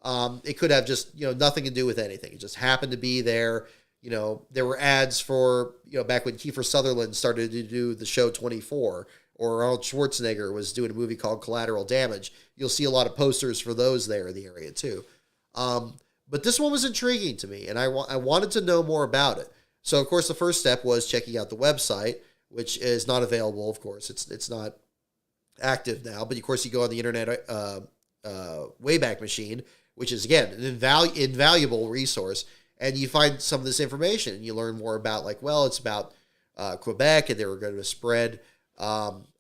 It could have just, nothing to do with anything. It just happened to be there. There were ads for, back when Kiefer Sutherland started to do the show 24, or Arnold Schwarzenegger was doing a movie called Collateral Damage. You'll see a lot of posters for those there in the area too. But this one was intriguing to me, and I wanted to know more about it. So, of course, the first step was checking out the website, which is not available, of course. It's not active now, but of course you go on the Internet Wayback Machine, which is, again, an invaluable resource, and you find some of this information, and you learn more about, like, well, it's about Quebec, and they were going to spread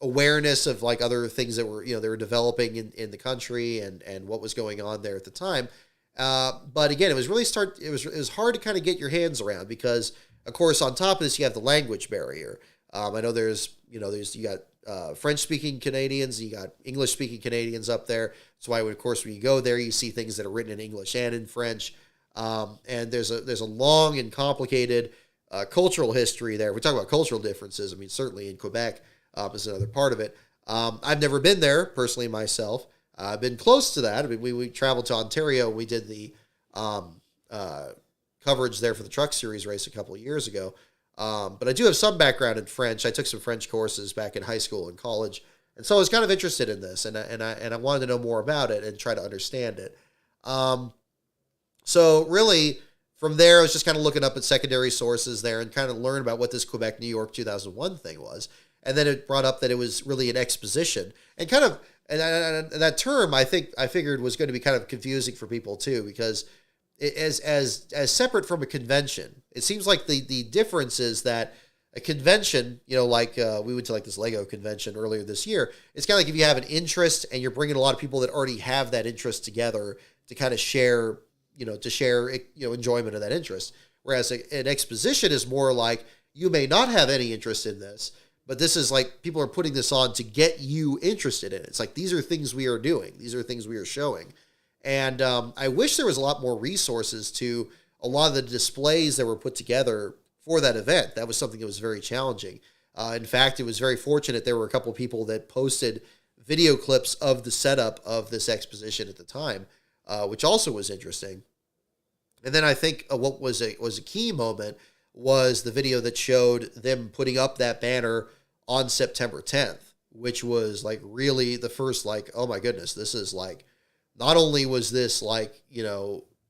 awareness of, like, other things that were, they were developing in the country and what was going on there at the time. But again, it was really it was hard to kind of get your hands around because, of course, on top of this, you have the language barrier. I know you got French-speaking Canadians, you got English-speaking Canadians up there. That's why, of course, when you go there, you see things that are written in English and in French. And there's a long and complicated cultural history there. We talk about cultural differences. I mean, certainly in Quebec is another part of it. I've never been there personally myself. I've been close to that. I mean, we traveled to Ontario. We did the coverage there for the Truck Series race a couple of years ago. But I do have some background in French. I took some French courses back in high school and college, and so I was kind of interested in this, and I wanted to know more about it and try to understand it. So really, from there, I was just kind of looking up at secondary sources there and kind of learn about what this Quebec, New York 2001 thing was. And then it brought up that it was really an exposition, and kind of, and that term I figured was going to be kind of confusing for people too, because as separate from a convention, it seems like the difference is that a convention, like we went to like this Lego convention earlier this year. It's kind of like if you have an interest and you're bringing a lot of people that already have that interest together to kind of share, enjoyment of that interest. Whereas an exposition is more like you may not have any interest in this, but this is like people are putting this on to get you interested in it. It's like, these are things we are doing. These are things we are showing. And I wish there was a lot more resources to a lot of the displays that were put together for that event. That was something that was very challenging. In fact, it was very fortunate there were a couple of people that posted video clips of the setup of this exposition at the time, which also was interesting. And then I think what was a key moment was the video that showed them putting up that banner on September 10th, which was like really the first, like, oh my goodness, this is like, not only was this like,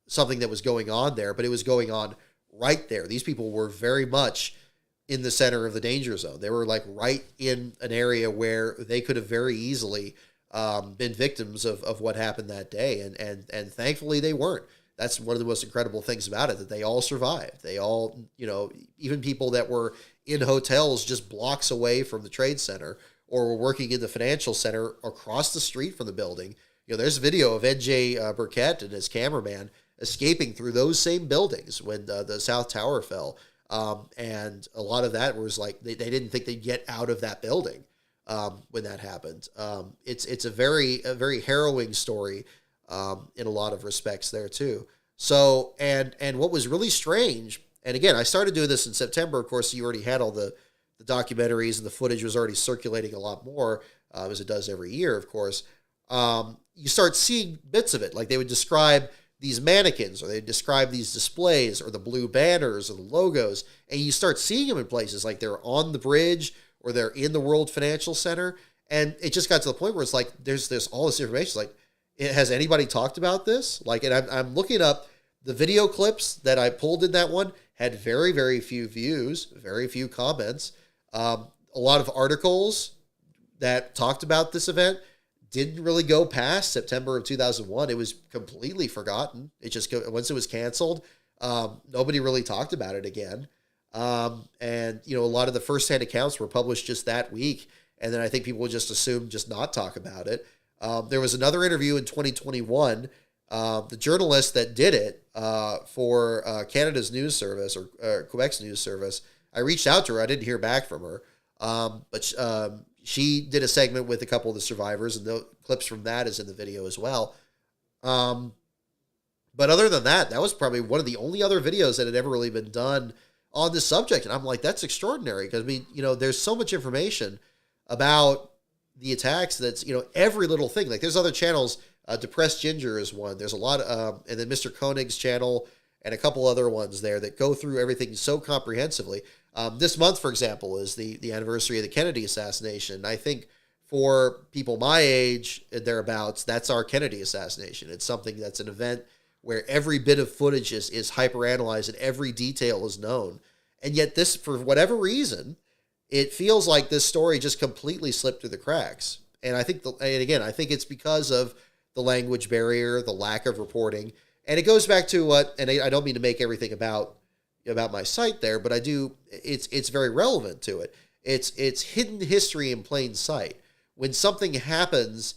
something that was going on there, but it was going on right there. These people were very much in the center of the danger zone. They were like right in an area where they could have very easily been victims of what happened that day. And thankfully they weren't. That's one of the most incredible things about it, that they all survived. They all, even people that were in hotels just blocks away from the trade center or were working in the financial center across the street from the building. There's video of N.J. Burkett and his cameraman escaping through those same buildings when the South Tower fell. And a lot of that was like, they didn't think they'd get out of that building when that happened. It's a very harrowing story in a lot of respects there too. So, and what was really strange, and again, I started doing this in September. Of course, you already had all the documentaries and the footage was already circulating a lot more, as it does every year, of course. You start seeing bits of it. Like they would describe these mannequins, or they describe these displays, or the blue banners, or the logos, and you start seeing them in places like they're on the bridge, or they're in the World Financial Center. And it just got to the point where it's like, there's all this information. Like, has anybody talked about this? Like, and I'm looking up the video clips that I pulled in that one, had very, very few views, very few comments. A lot of articles that talked about this event didn't really go past September of 2001. It was completely forgotten. It just, once it was canceled, nobody really talked about it again. And, a lot of the firsthand accounts were published just that week. And then I think people would just assume just not talk about it. There was another interview in 2021. The journalist that did it for Canada's news service, or Quebec's news service, I reached out to her. I didn't hear back from her. But she did a segment with a couple of the survivors, and the clips from that is in the video as well. But other than that, that was probably one of the only other videos that had ever really been done on this subject. And I'm like, that's extraordinary, because, I mean, there's so much information about the attacks that's, every little thing. Like, there's other channels, Depressed Ginger is one. There's a lot of, and then Mr. Koenig's channel, and a couple other ones there that go through everything so comprehensively. This month, for example, is the anniversary of the Kennedy assassination. I think for people my age and thereabouts, that's our Kennedy assassination. It's something that's an event where every bit of footage is hyper-analyzed and every detail is known. And yet this, for whatever reason, it feels like this story just completely slipped through the cracks. And I think, I think it's because of the language barrier, the lack of reporting. And it goes back to what, and I don't mean to make everything about my site there, but I do, it's very relevant to it. It's hidden history in plain sight. When something happens,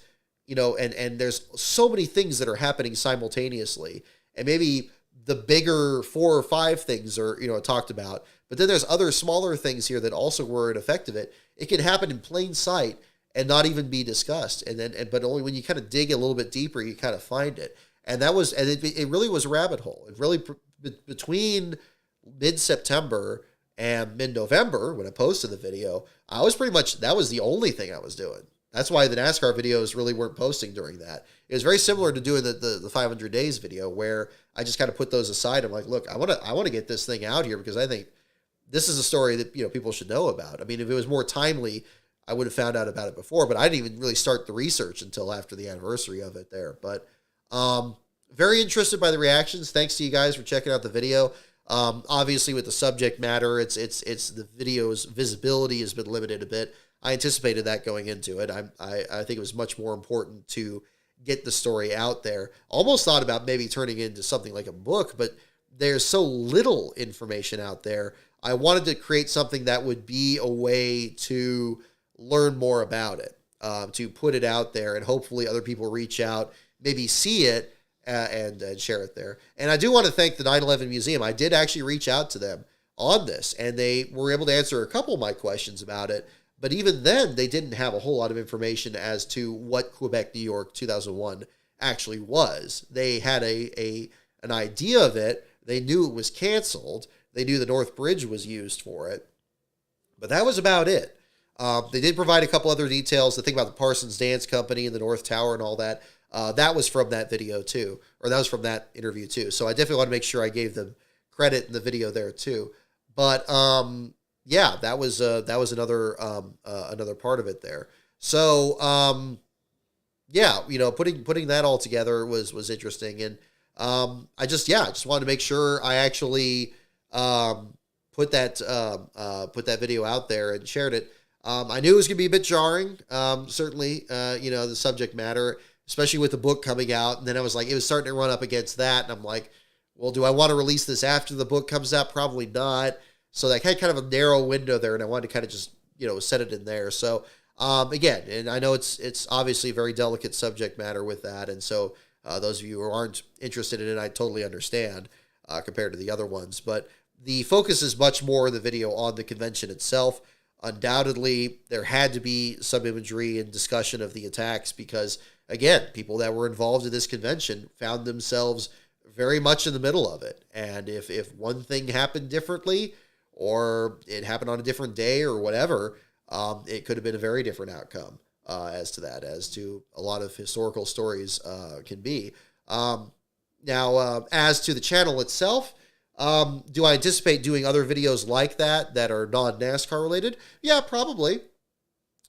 and there's so many things that are happening simultaneously, and maybe the bigger 4 or 5 things are, talked about, but then there's other smaller things here that also were an effect of it. It can happen in plain sight and not even be discussed. But only when you kind of dig a little bit deeper, you kind of find it. And it really was a rabbit hole. It really, between mid-September and mid-November, when I posted the video, that was the only thing I was doing. That's why the NASCAR videos really weren't posting during that. It was very similar to doing the 500 days video, where I just kind of put those aside. I'm like, look, I want to get this thing out here because I think this is a story that, people should know about. I mean, if it was more timely, I would have found out about it before, but I didn't even really start the research until after the anniversary of it there. But very interested by the reactions. Thanks to you guys for checking out the video. Obviously, with the subject matter, it's the video's visibility has been limited a bit. I anticipated that going into it. I think it was much more important to get the story out there. Almost thought about maybe turning it into something like a book, but there's so little information out there. I wanted to create something that would be a way to learn more about it, to put it out there, and hopefully other people reach out, maybe see it, and share it there. And I do want to thank the 9/11 Museum. I did actually reach out to them on this, and they were able to answer a couple of my questions about it. But even then, they didn't have a whole lot of information as to what Quebec, New York 2001 actually was. They had an idea of it. They knew it was canceled. They knew the North Bridge was used for it. But that was about it. They did provide a couple other details. The thing about the Parsons Dance Company and the North Tower and all that. That was from that video too, or that was from that interview too. So I definitely want to make sure I gave them credit in the video there too. But yeah, that was another part of it there. So yeah, putting that all together was interesting, and I just wanted to make sure I actually put that video out there and shared it. I knew it was gonna be a bit jarring, certainly, the subject matter, especially with the book coming out. And then I was like, it was starting to run up against that. And I'm like, well, do I want to release this after the book comes out? Probably not. So that had kind of a narrow window there, and I wanted to kind of just, set it in there. So, again, and I know it's obviously a very delicate subject matter with that. And so those of you who aren't interested in it, I totally understand compared to the other ones. But the focus is much more in the video on the convention itself. Undoubtedly, there had to be some imagery and discussion of the attacks because, again, people that were involved in this convention found themselves very much in the middle of it. And if one thing happened differently, or it happened on a different day or whatever, it could have been a very different outcome as to a lot of historical stories can be. Now, as to the channel itself, do I anticipate doing other videos like that are non-NASCAR related? Yeah, probably.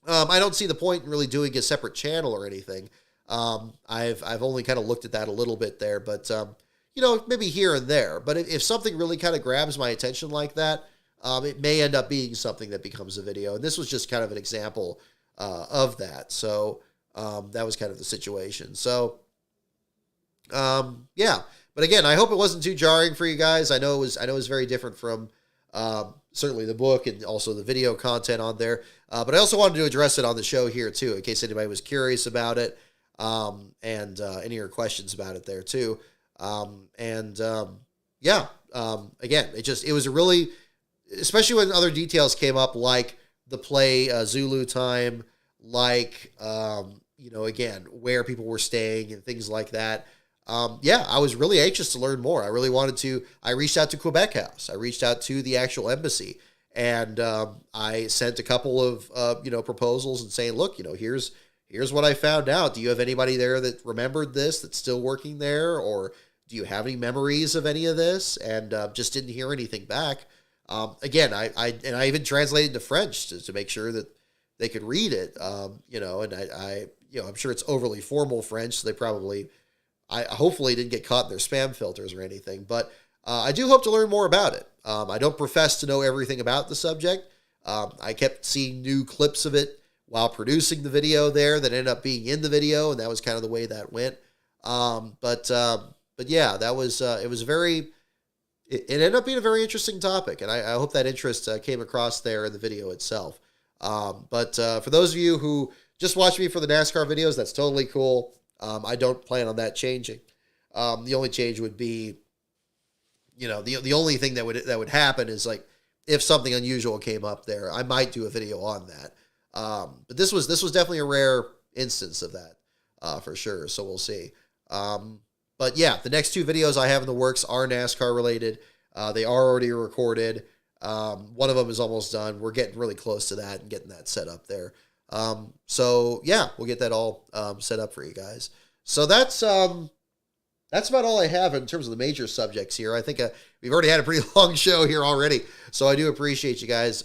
I don't see the point in really doing a separate channel or anything. I've only kind of looked at that a little bit there, but maybe here and there. But if something really kind of grabs my attention like that, it may end up being something that becomes a video. And this was just kind of an example of that. So that was kind of the situation. So yeah. But again, I hope it wasn't too jarring for you guys. I know it was very different from certainly the book and also the video content on there. But I also wanted to address it on the show here too, in case anybody was curious about it, and any of your questions about it there too. Yeah, again, it was a really, especially when other details came up, like the play Zulu time, like again, where people were staying and things like that. Yeah, I was really anxious to learn more. I really wanted to. I reached out to Quebec House. I reached out to the actual embassy, and I sent a couple of proposals and saying, look, here's what I found out. Do you have anybody there that remembered this that's still working there, or do you have any memories of any of this? And just didn't hear anything back. Again, I even translated to French to make sure that they could read it. And I'm sure it's overly formal French, so they probably, I hopefully didn't get caught in their spam filters or anything. But I do hope to learn more about it. I don't profess to know everything about the subject. I kept seeing new clips of it while producing the video there that ended up being in the video, and that was kind of the way that went. But yeah, that was it was very. It ended up being a very interesting topic, and I hope that interest came across there in the video itself. But for those of you who just watch me for the NASCAR videos, that's totally cool. I don't plan on that changing. The only change would be, the only thing that would happen is like if something unusual came up there, I might do a video on that. But this was definitely a rare instance of that for sure. So we'll see. But yeah, the next two videos I have in the works are NASCAR related. They are already recorded. One of them is almost done. We're getting really close to that and getting that set up there. So yeah, we'll get that all set up for you guys. So that's about all I have in terms of the major subjects here. I think we've already had a pretty long show here already, so I do appreciate you guys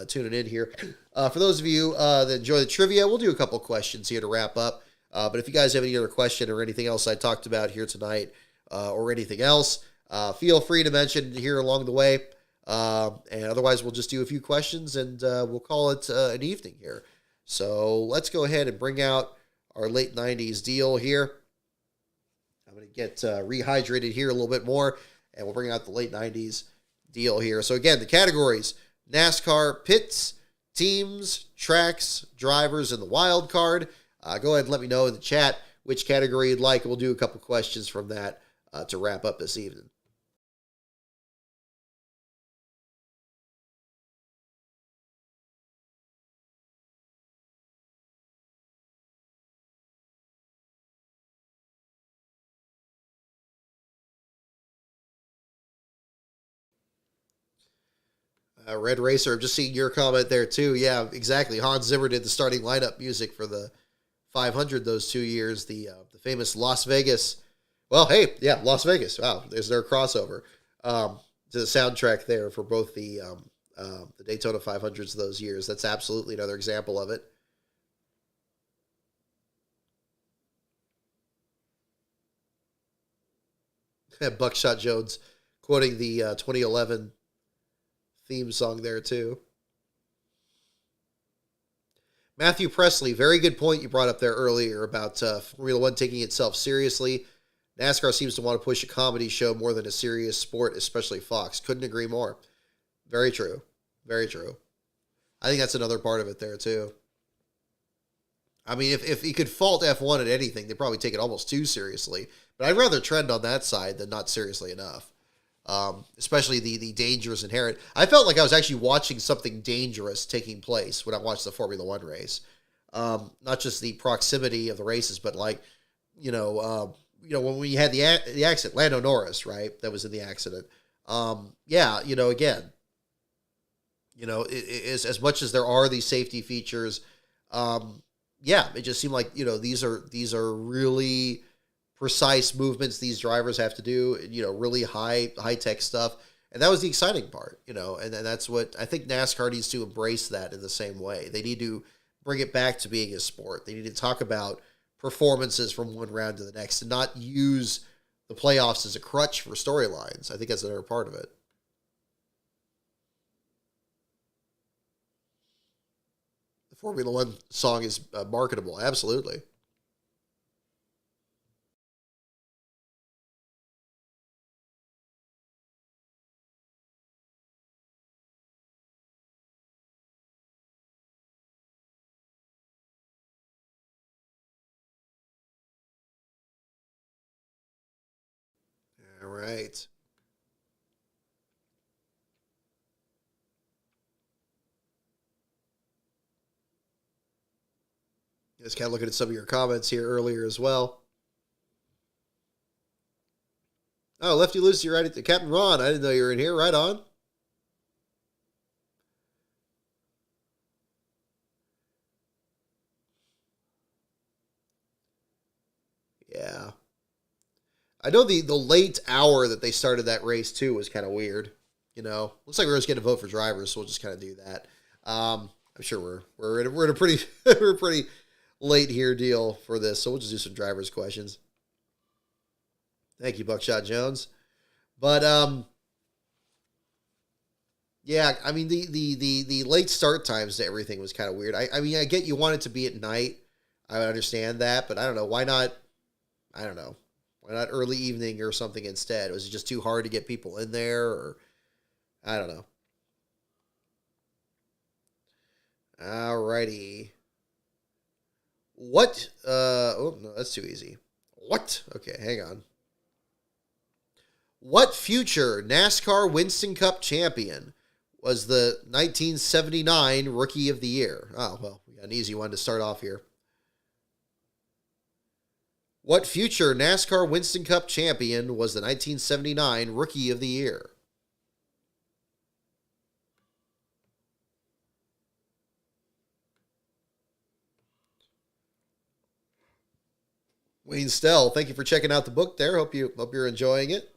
tuning in here. For those of you that enjoy the trivia, we'll do a couple questions here to wrap up. But if you guys have any other question or anything else I talked about here tonight or anything else, feel free to mention here along the way. And otherwise, we'll just do a few questions and we'll call it an evening here. So let's go ahead and bring out our late 90s deal here. I'm going to get rehydrated here a little bit more, and we'll bring out the late 90s deal here. So again, the categories: NASCAR pits, teams, tracks, drivers, and the wild card. Go ahead and let me know in the chat which category you'd like, and we'll do a couple questions from that to wrap up this evening. Red Racer, I'm just seeing your comment there too. Yeah, exactly. Hans Zimmer did the starting lineup music for the 500 those 2 years. The famous Las Vegas. Well, hey, yeah, Las Vegas. Wow, there's their crossover to the soundtrack there for both the Daytona 500s those years. That's absolutely another example of it. Buckshot Jones quoting the 2011 theme song there too. Matthew Presley, very good point you brought up there earlier about Formula One taking itself seriously. NASCAR seems to want to push a comedy show more than a serious sport, especially Fox. Couldn't agree more. Very true. Very true. I think that's another part of it there too. I mean, if you could fault F1 at anything, they probably take it almost too seriously. But I'd rather trend on that side than not seriously enough. Especially the dangers inherent. I felt like I was actually watching something dangerous taking place when I watched the Formula One race. Not just the proximity of the races, but like, when we had the accident, Lando Norris, right? That was in the accident. Again, as much as there are these safety features, it just seemed like, these are really precise movements these drivers have to do, really high tech stuff. And that was the exciting part, and that's what I think NASCAR needs to embrace, that in the same way. They need to bring it back to being a sport. They need to talk about performances from one round to the next and not use the playoffs as a crutch for storylines. I think that's another part of it. The Formula One song is marketable. Absolutely. All right. Just kind of looking at some of your comments here earlier as well. Oh, Lefty Lucy, right at the Captain Ron. I didn't know you were in here. Right on. Yeah. I know the late hour that they started that race too was kind of weird. Looks like we're just getting to vote for drivers, so we'll just kind of do that. I'm sure we're in a pretty we're a pretty late here deal for this, so we'll just do some drivers questions. Thank you, Buckshot Jones. But yeah, I mean the late start times to everything was kind of weird. I mean I get you want it to be at night. I understand that, but I don't know why not. I don't know why not early evening or something instead. Was it just too hard to get people in there, or I don't know. Alrighty. What? Oh no, that's too easy. What? Okay, hang on. What future NASCAR Winston Cup champion was the 1979 Rookie of the Year? Oh, well, we got an easy one to start off here. What future NASCAR Winston Cup champion was the 1979 Rookie of the Year? Wayne Stell, thank you for checking out the book there. Hope you're enjoying it.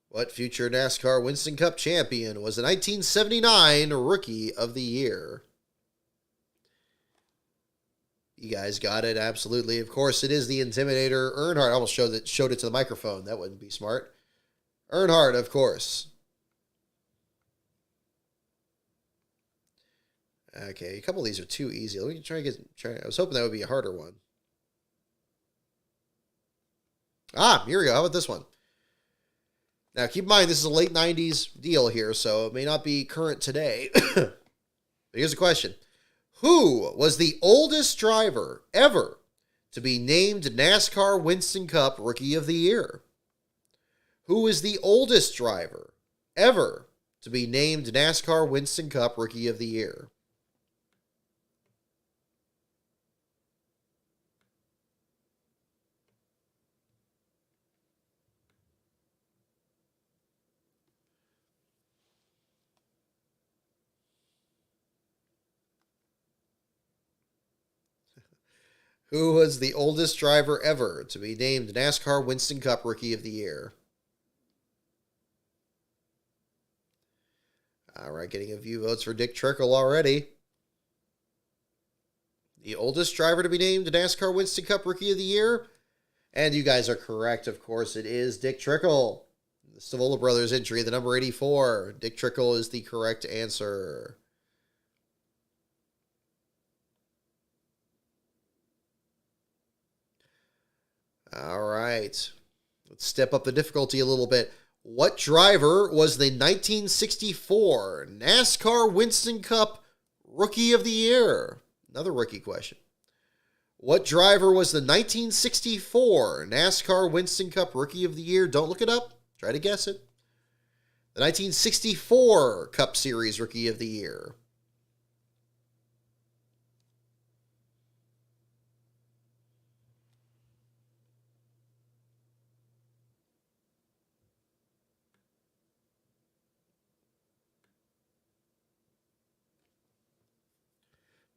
What future NASCAR Winston Cup champion was the 1979 Rookie of the Year? You guys got it, absolutely. Of course, it is the Intimidator Earnhardt. I almost showed it to the microphone. That wouldn't be smart. Earnhardt, of course. Okay, a couple of these are too easy. Let me try. I was hoping that would be a harder one. Here we go. How about this one? Now, keep in mind, this is a late 90s deal here, so it may not be current today. But here's the question. Who was the oldest driver ever to be named NASCAR Winston Cup Rookie of the Year? Who is the oldest driver ever to be named NASCAR Winston Cup Rookie of the Year? Who was the oldest driver ever to be named NASCAR Winston Cup Rookie of the Year? All right, getting a few votes for Dick Trickle already. The oldest driver to be named NASCAR Winston Cup Rookie of the Year? And you guys are correct, of course. It is Dick Trickle. The Stavola Brothers entry, the number 84. Dick Trickle is the correct answer. All right. Let's step up the difficulty a little bit. What driver was the 1964 NASCAR Winston Cup Rookie of the Year? Another rookie question. What driver was the 1964 NASCAR Winston Cup Rookie of the Year? Don't look it up. Try to guess it. The 1964 Cup Series Rookie of the Year.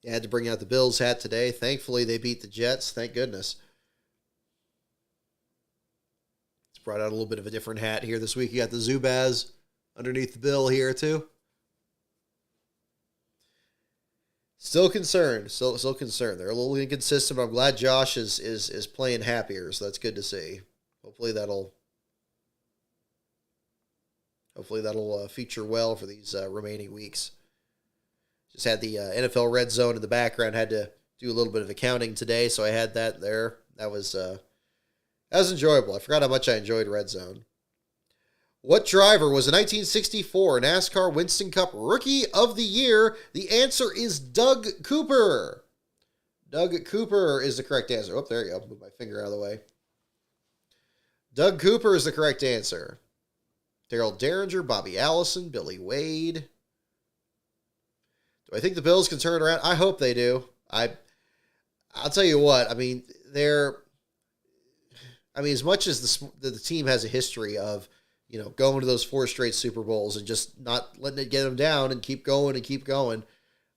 You had to bring out the Bills hat today. Thankfully, they beat the Jets. Thank goodness. It's brought out a little bit of a different hat here this week. You got the Zubaz underneath the bill here, too. Still concerned. Still concerned. They're a little inconsistent, but I'm glad Josh is playing happier, so that's good to see. Hopefully that'll feature well for these remaining weeks. Just had the NFL Red Zone in the background. Had to do a little bit of accounting today, so I had that there. That was enjoyable. I forgot how much I enjoyed Red Zone. What driver was the 1964 NASCAR Winston Cup Rookie of the Year? The answer is Doug Cooper. Doug Cooper is the correct answer. Oh, there you go. Move my finger out of the way. Doug Cooper is the correct answer. Darrell Derringer, Bobby Allison, Billy Wade. Do I think the Bills can turn it around? I hope they do. I'll tell you what. I mean, as much as the team has a history of, going to those 4 straight Super Bowls and just not letting it get them down and keep going and keep going.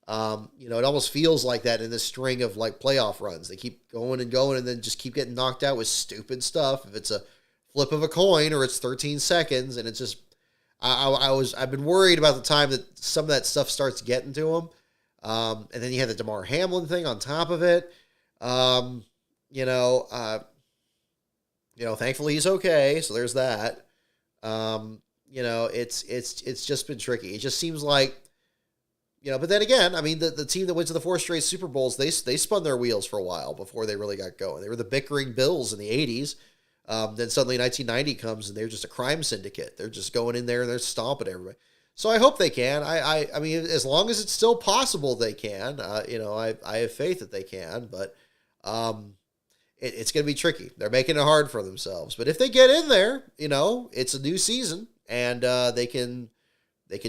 It almost feels like that in this string of like playoff runs. They keep going and going and then just keep getting knocked out with stupid stuff. If it's a flip of a coin or it's 13 seconds, and it's just, I've been worried about the time that some of that stuff starts getting to them. And then you have the DeMar Hamlin thing on top of it. Thankfully he's okay. So there's that. It's just been tricky. It just seems like, but then again, I mean, the team that went to the 4 straight Super Bowls, they spun their wheels for a while before they really got going. They were the bickering Bills in the 80s. Then suddenly 1990 comes and they're just a crime syndicate. They're just going in there and they're stomping everybody. So I hope they can. I mean, as long as it's still possible, they can. I have faith that they can, but it's going to be tricky. They're making it hard for themselves. But if they get in there, it's a new season and they can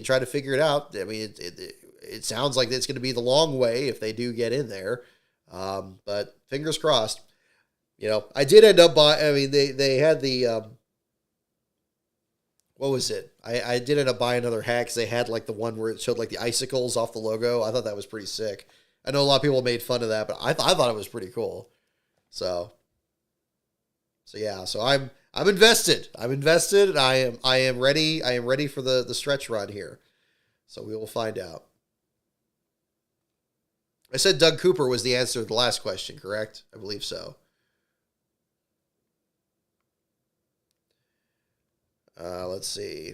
try to figure it out. I mean, it sounds like it's going to be the long way if they do get in there. But fingers crossed. I did end up buying, I mean, they had the, what was it? I did end up buying another hat because they had like the one where it showed like the icicles off the logo. I thought that was pretty sick. I know a lot of people made fun of that, but I thought it was pretty cool. So yeah, so I'm invested. I'm invested. I am ready. I am ready for the stretch run here. So we will find out. I said Doug Cooper was the answer to the last question, correct? I believe so. Let's see.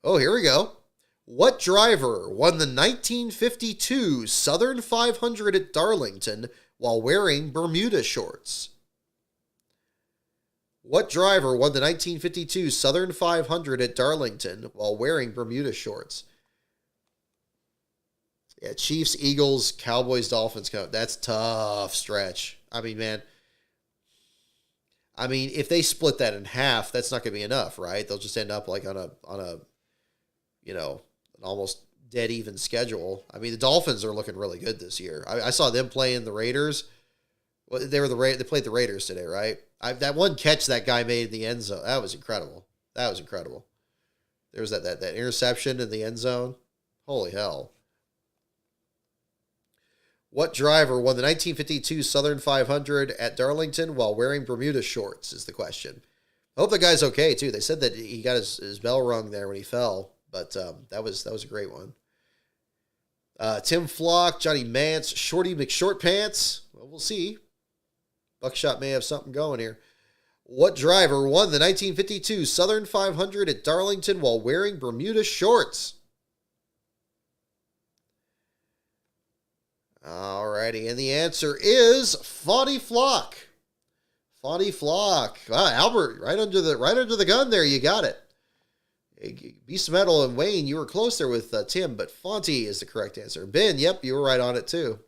Oh, here we go. What driver won the 1952 Southern 500 at Darlington while wearing Bermuda shorts? What driver won the 1952 Southern 500 at Darlington while wearing Bermuda shorts? Yeah, Chiefs, Eagles, Cowboys, Dolphins. That's tough stretch. I mean, man. I mean, if they split that in half, that's not going to be enough, right? They'll just end up like on a an almost dead even schedule. I mean, the Dolphins are looking really good this year. I saw them playing the Raiders. Well, they played the Raiders today, right? That one catch that guy made in the end zone, that was incredible. That was incredible. There was that interception in the end zone. Holy hell. What driver won the 1952 Southern 500 at Darlington while wearing Bermuda shorts is the question. I hope the guy's okay, too. They said that he got his bell rung there when he fell, but that was a great one. Tim Flock, Johnny Mance, Shorty McShortpants. Well, we'll see. Buckshot may have something going here. What driver won the 1952 Southern 500 at Darlington while wearing Bermuda shorts? Alrighty, and the answer is Fonty Flock. Fonty Flock. Wow, Albert, right under the gun there. You got it. Beast Metal and Wayne, you were close there with Tim, but Fonty is the correct answer. Ben, yep, you were right on it too.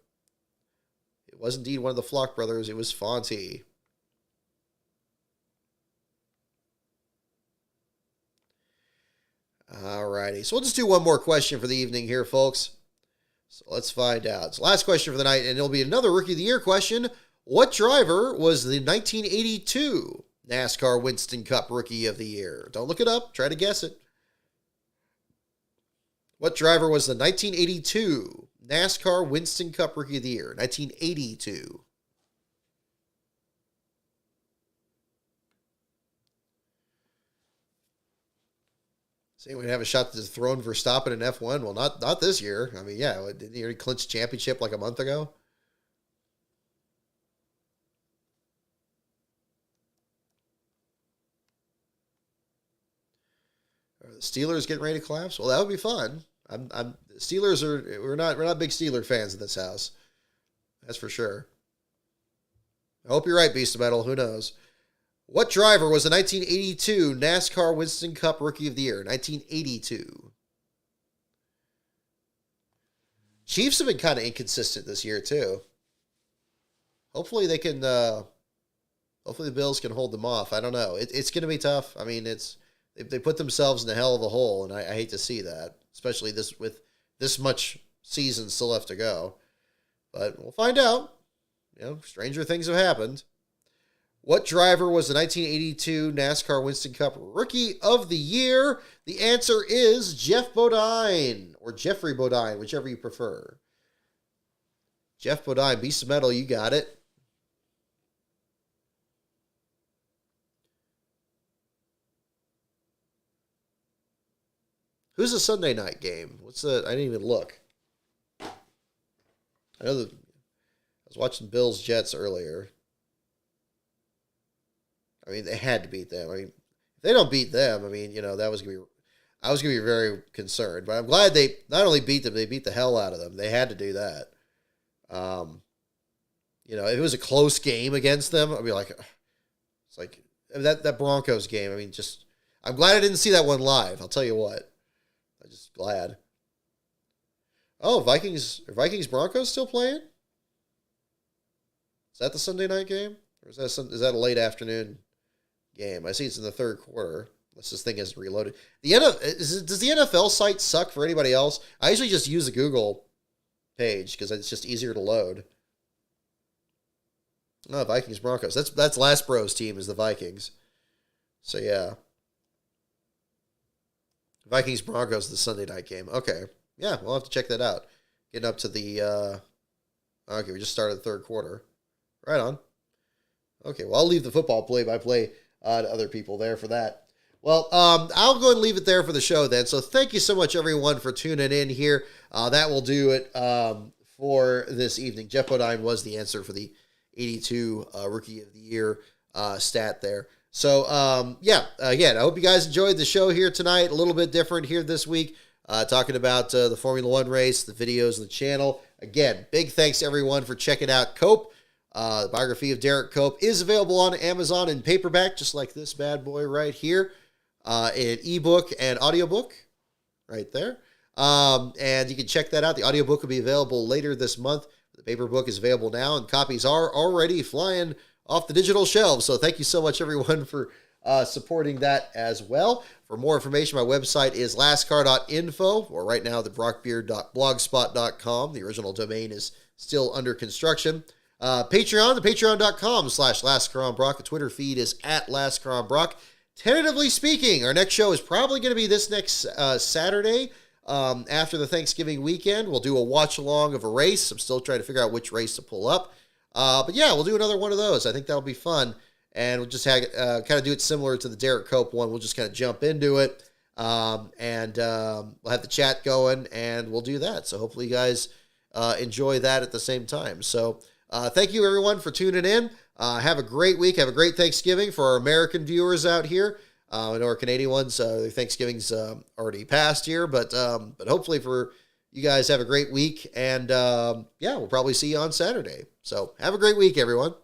It was indeed one of the Flock brothers. It was Fonty. Alrighty, so we'll just do one more question for the evening here, folks. So let's find out. So last question for the night, and it'll be another Rookie of the Year question. What driver was the 1982 NASCAR Winston Cup Rookie of the Year? Don't look it up. Try to guess it. What driver was the 1982 NASCAR Winston Cup Rookie of the Year? 1982. Does anyone have a shot to dethrone Verstappen in F1? Well, not this year. I mean, yeah, didn't he already clinch championship like a month ago? Are the Steelers getting ready to collapse? Well, that would be fun. We're not big Steeler fans in this house. That's for sure. I hope you're right, Beast of Metal. Who knows? What driver was the 1982 NASCAR Winston Cup Rookie of the Year? 1982. Chiefs have been kind of inconsistent this year, too. Hopefully they can, hopefully the Bills can hold them off. I don't know. It's going to be tough. I mean, they put themselves in a hell of a hole, and I hate to see that, especially with this much season still left to go. But we'll find out. Stranger things have happened. What driver was the 1982 NASCAR Winston Cup Rookie of the Year? The answer is Jeff Bodine, or Jeffrey Bodine, whichever you prefer. Jeff Bodine, Beast of Metal, you got it. Who's the Sunday night game? What's the? I didn't even look. I know that I was watching Bills Jets earlier. I mean, they had to beat them. I mean, if they don't beat them, I mean, that was gonna be. I was gonna be very concerned, but I'm glad they not only beat them, they beat the hell out of them. They had to do that. If it was a close game against them, I'd be like, it's like that Broncos game. I mean, I'm glad I didn't see that one live. I'll tell you what. I'm just glad. Oh, Are Vikings Broncos still playing? Is that the Sunday night game? Or is that a late afternoon game? I see it's in the third quarter. Unless this thing is reloaded. Does the NFL site suck for anybody else? I usually just use the Google page because it's just easier to load. Oh, Vikings Broncos. That's Last Bros team is the Vikings. So yeah. Vikings Broncos, the Sunday night game. Okay. Yeah, we'll have to check that out. Getting up to the okay, we just started the third quarter. Right on. Okay, well, I'll leave the football play-by-play to other people there for that. Well, I'll go and leave it there for the show then. So thank you so much, everyone, for tuning in here. That will do it for this evening. Jeff Bodine was the answer for the 82 Rookie of the Year stat there. So, again, I hope you guys enjoyed the show here tonight. A little bit different here this week, talking about the Formula One race, the videos, and the channel. Again, big thanks to everyone for checking out Cope. The biography of Derek Cope is available on Amazon in paperback, just like this bad boy right here, in ebook and audiobook right there. And you can check that out. The audiobook will be available later this month. The paper book is available now, and copies are already flying off the digital shelves. So thank you so much, everyone, for supporting that as well. For more information, my website is lastcar.info, or right now, the brockbeard.blogspot.com. The original domain is still under construction. Patreon, the patreon.com/lastcaronbrock. The Twitter feed is at lastcaronbrock. Tentatively speaking, our next show is probably going to be this next Saturday. After the Thanksgiving weekend, we'll do a watch along of a race. I'm still trying to figure out which race to pull up. But yeah, we'll do another one of those. I think that'll be fun. And we'll just kind of do it similar to the Derek Cope one. We'll just kind of jump into it. And we'll have the chat going, and we'll do that. So hopefully you guys enjoy that at the same time. So thank you, everyone, for tuning in. Have a great week. Have a great Thanksgiving for our American viewers out here. I know our Canadian ones, their Thanksgiving's already passed here, but hopefully for you guys, have a great week. And we'll probably see you on Saturday. So have a great week, everyone.